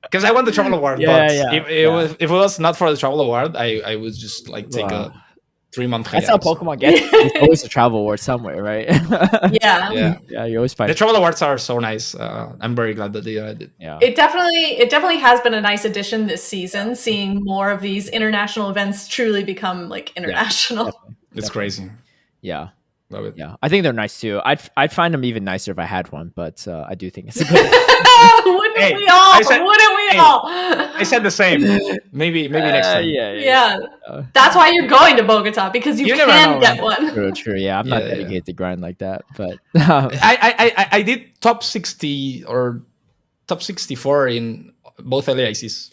Because I won the travel award, but if it was not for the travel award, I would just like take a 3-month That's how hiatus. Pokemon gets. It's always a travel award somewhere, right? Yeah. Yeah, you always The find. travel awards are so nice. I'm very glad that they did. Yeah, It definitely has been a nice addition this season, seeing more of these international events truly become like international. definitely. It's crazy. Yeah. Love it. Yeah, I think they're nice too. I'd find them even nicer if I had one, but I do think it's a good. Wouldn't Hey, we all? I said- Wouldn't we hey, all? I said the same. Maybe next time. Yeah. That's why you're going to Bogota, because you never can know, get man. one. True. Yeah, I'm not Yeah, dedicated to grind like that, but I did top 60 or top 64 in both LAICs,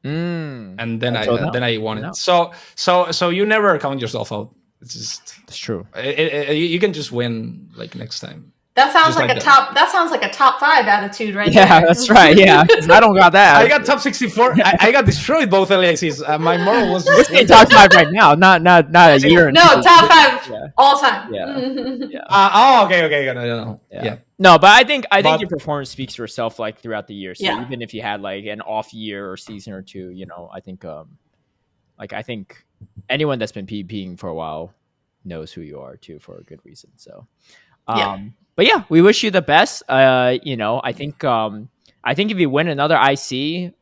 and then I won it. So you never count yourself out. It's just it's true. you can just win like next time. That sounds Just like like a that. top. That sounds like a top 5 attitude, right? Yeah, there. that's right. Yeah, 'cause I don't got that. I got top 64. I got destroyed both LAICs. My moral was We're saying top 5 right now, not a year. No, top 5 Yeah. all time. Yeah. Okay. No. Yeah. No, but I think But- your performance speaks for itself like throughout the year. So Yeah. even if you had like an off year or season or two, I think I think anyone that's been PvPing for a while knows who you are too, for a good reason. So but yeah, we wish you the best. I think if you win another IC,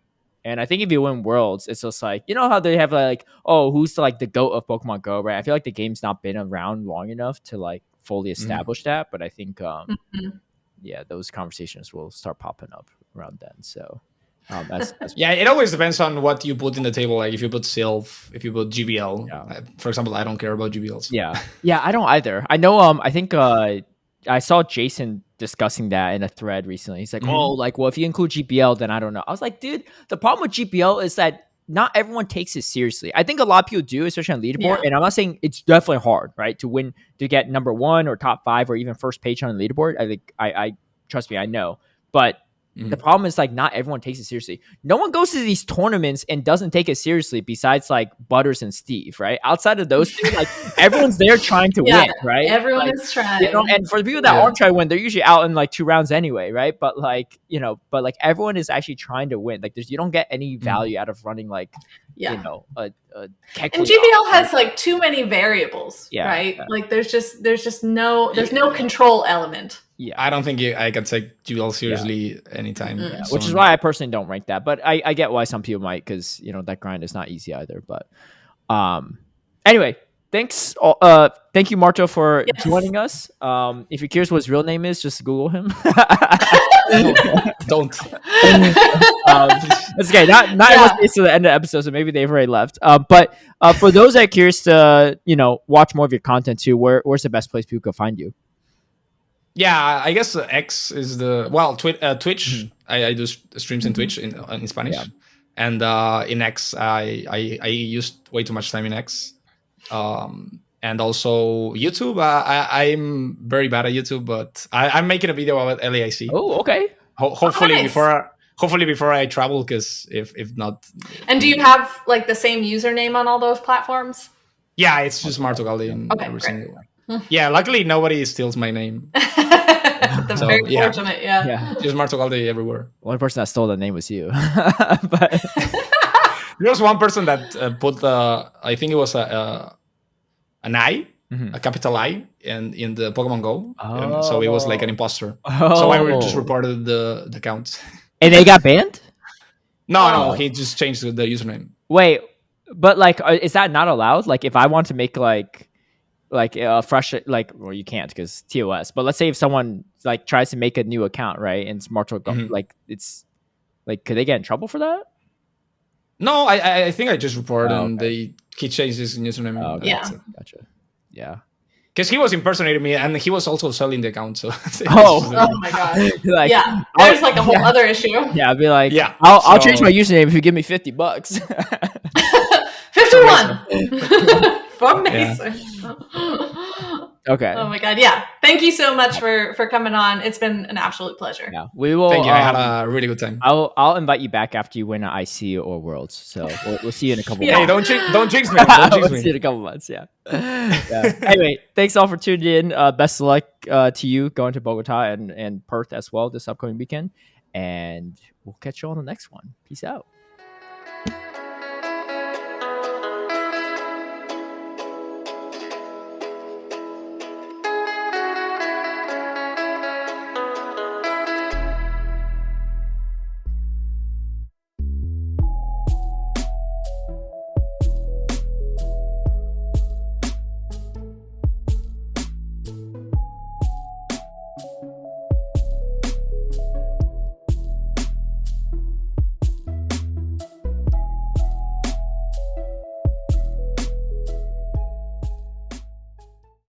and I think if you win Worlds, it's just like, how they have like, oh, who's like the GOAT of Pokemon Go, right? I feel like the game's not been around long enough to like fully establish that, but I think those conversations will start popping up around then. So that's Yeah, it always depends on what you put in the table. Like if you put Sylph, if you put GBL. For example, I don't care about GBLs. Yeah, I don't either. I know. I think I saw Jason discussing that in a thread recently. He's like, "Oh, like, well, if you include GBL, then I don't know." I was like, "Dude, the problem with GBL is that not everyone takes it seriously. I think a lot of people do, especially on leaderboard. And I'm not saying it's definitely hard, right, to win, to get number 1 or top 5 or even first page on the leaderboard. I think I trust me, I know, but." The problem is like not everyone takes it seriously. No one goes to these tournaments and doesn't take it seriously besides like Butters and Steve, right? Outside of those two, like everyone's there trying to win, right? Everyone like, is trying. And for the people that aren't trying to win, they're usually out in like 2 rounds anyway, right? But like, everyone is actually trying to win. Like you don't get any value out of running like, a and GBL has like too many variables, right? Yeah. Like there's no control element. Yeah, I don't think I can take GBL seriously anytime. Which is why I personally don't rank that. But I get why some people might, because that grind is not easy either. But anyway, thanks. Thank you, Marto, for joining us. If you're curious what his real name is, just Google him. Don't. That's okay. Not everyone's based to the end of the episode, so maybe they've already left. But for those that are curious to watch more of your content too, where's the best place people can find you? Yeah, I guess X is Twitch. I do streams in Twitch in Spanish, and in X I used way too much time in X, and also YouTube. I'm very bad at YouTube, but I'm making a video about LAIC. Oh, okay. Hopefully before I travel, because if not. And do you have like the same username on all those platforms? Yeah, it's just MartoGalde in every single one. Yeah, luckily nobody steals my name. Very fortunate, Just MartoGalde everywhere. One person that stole the name was you. But there was one person that put I think it was an I, a capital I, in the Pokemon Go. And so it was like an imposter. So I just reported the account. And they got banned? No, he just changed the username. Wait, but like, is that not allowed? Like, if I want to make like a fresh, like, well, you can't because TOS. But let's say if someone like tries to make a new account, right, and it's MartoGalde, like, it's like, could they get in trouble for that? No, I think I just reported and he changed his username. Gotcha. Yeah. Because he was impersonating me, and he was also selling the account. So oh my god! Like, there's like a whole other issue. Yeah, I'd be like, I'll change my username if you give me $50. 51 for Mason. Okay. Oh my god! Yeah, thank you so much for coming on. It's been an absolute pleasure. Yeah, we will. Thank you. I had a really good time. I'll invite you back after you win an IC or Worlds. So we'll see you in a couple. Hey, months. don't jinx me. Don't jinx me. See you in a couple months. Yeah. Anyway, thanks all for tuning in. Best of luck to you going to Bogota and Perth as well this upcoming weekend. And we'll catch you on the next one. Peace out.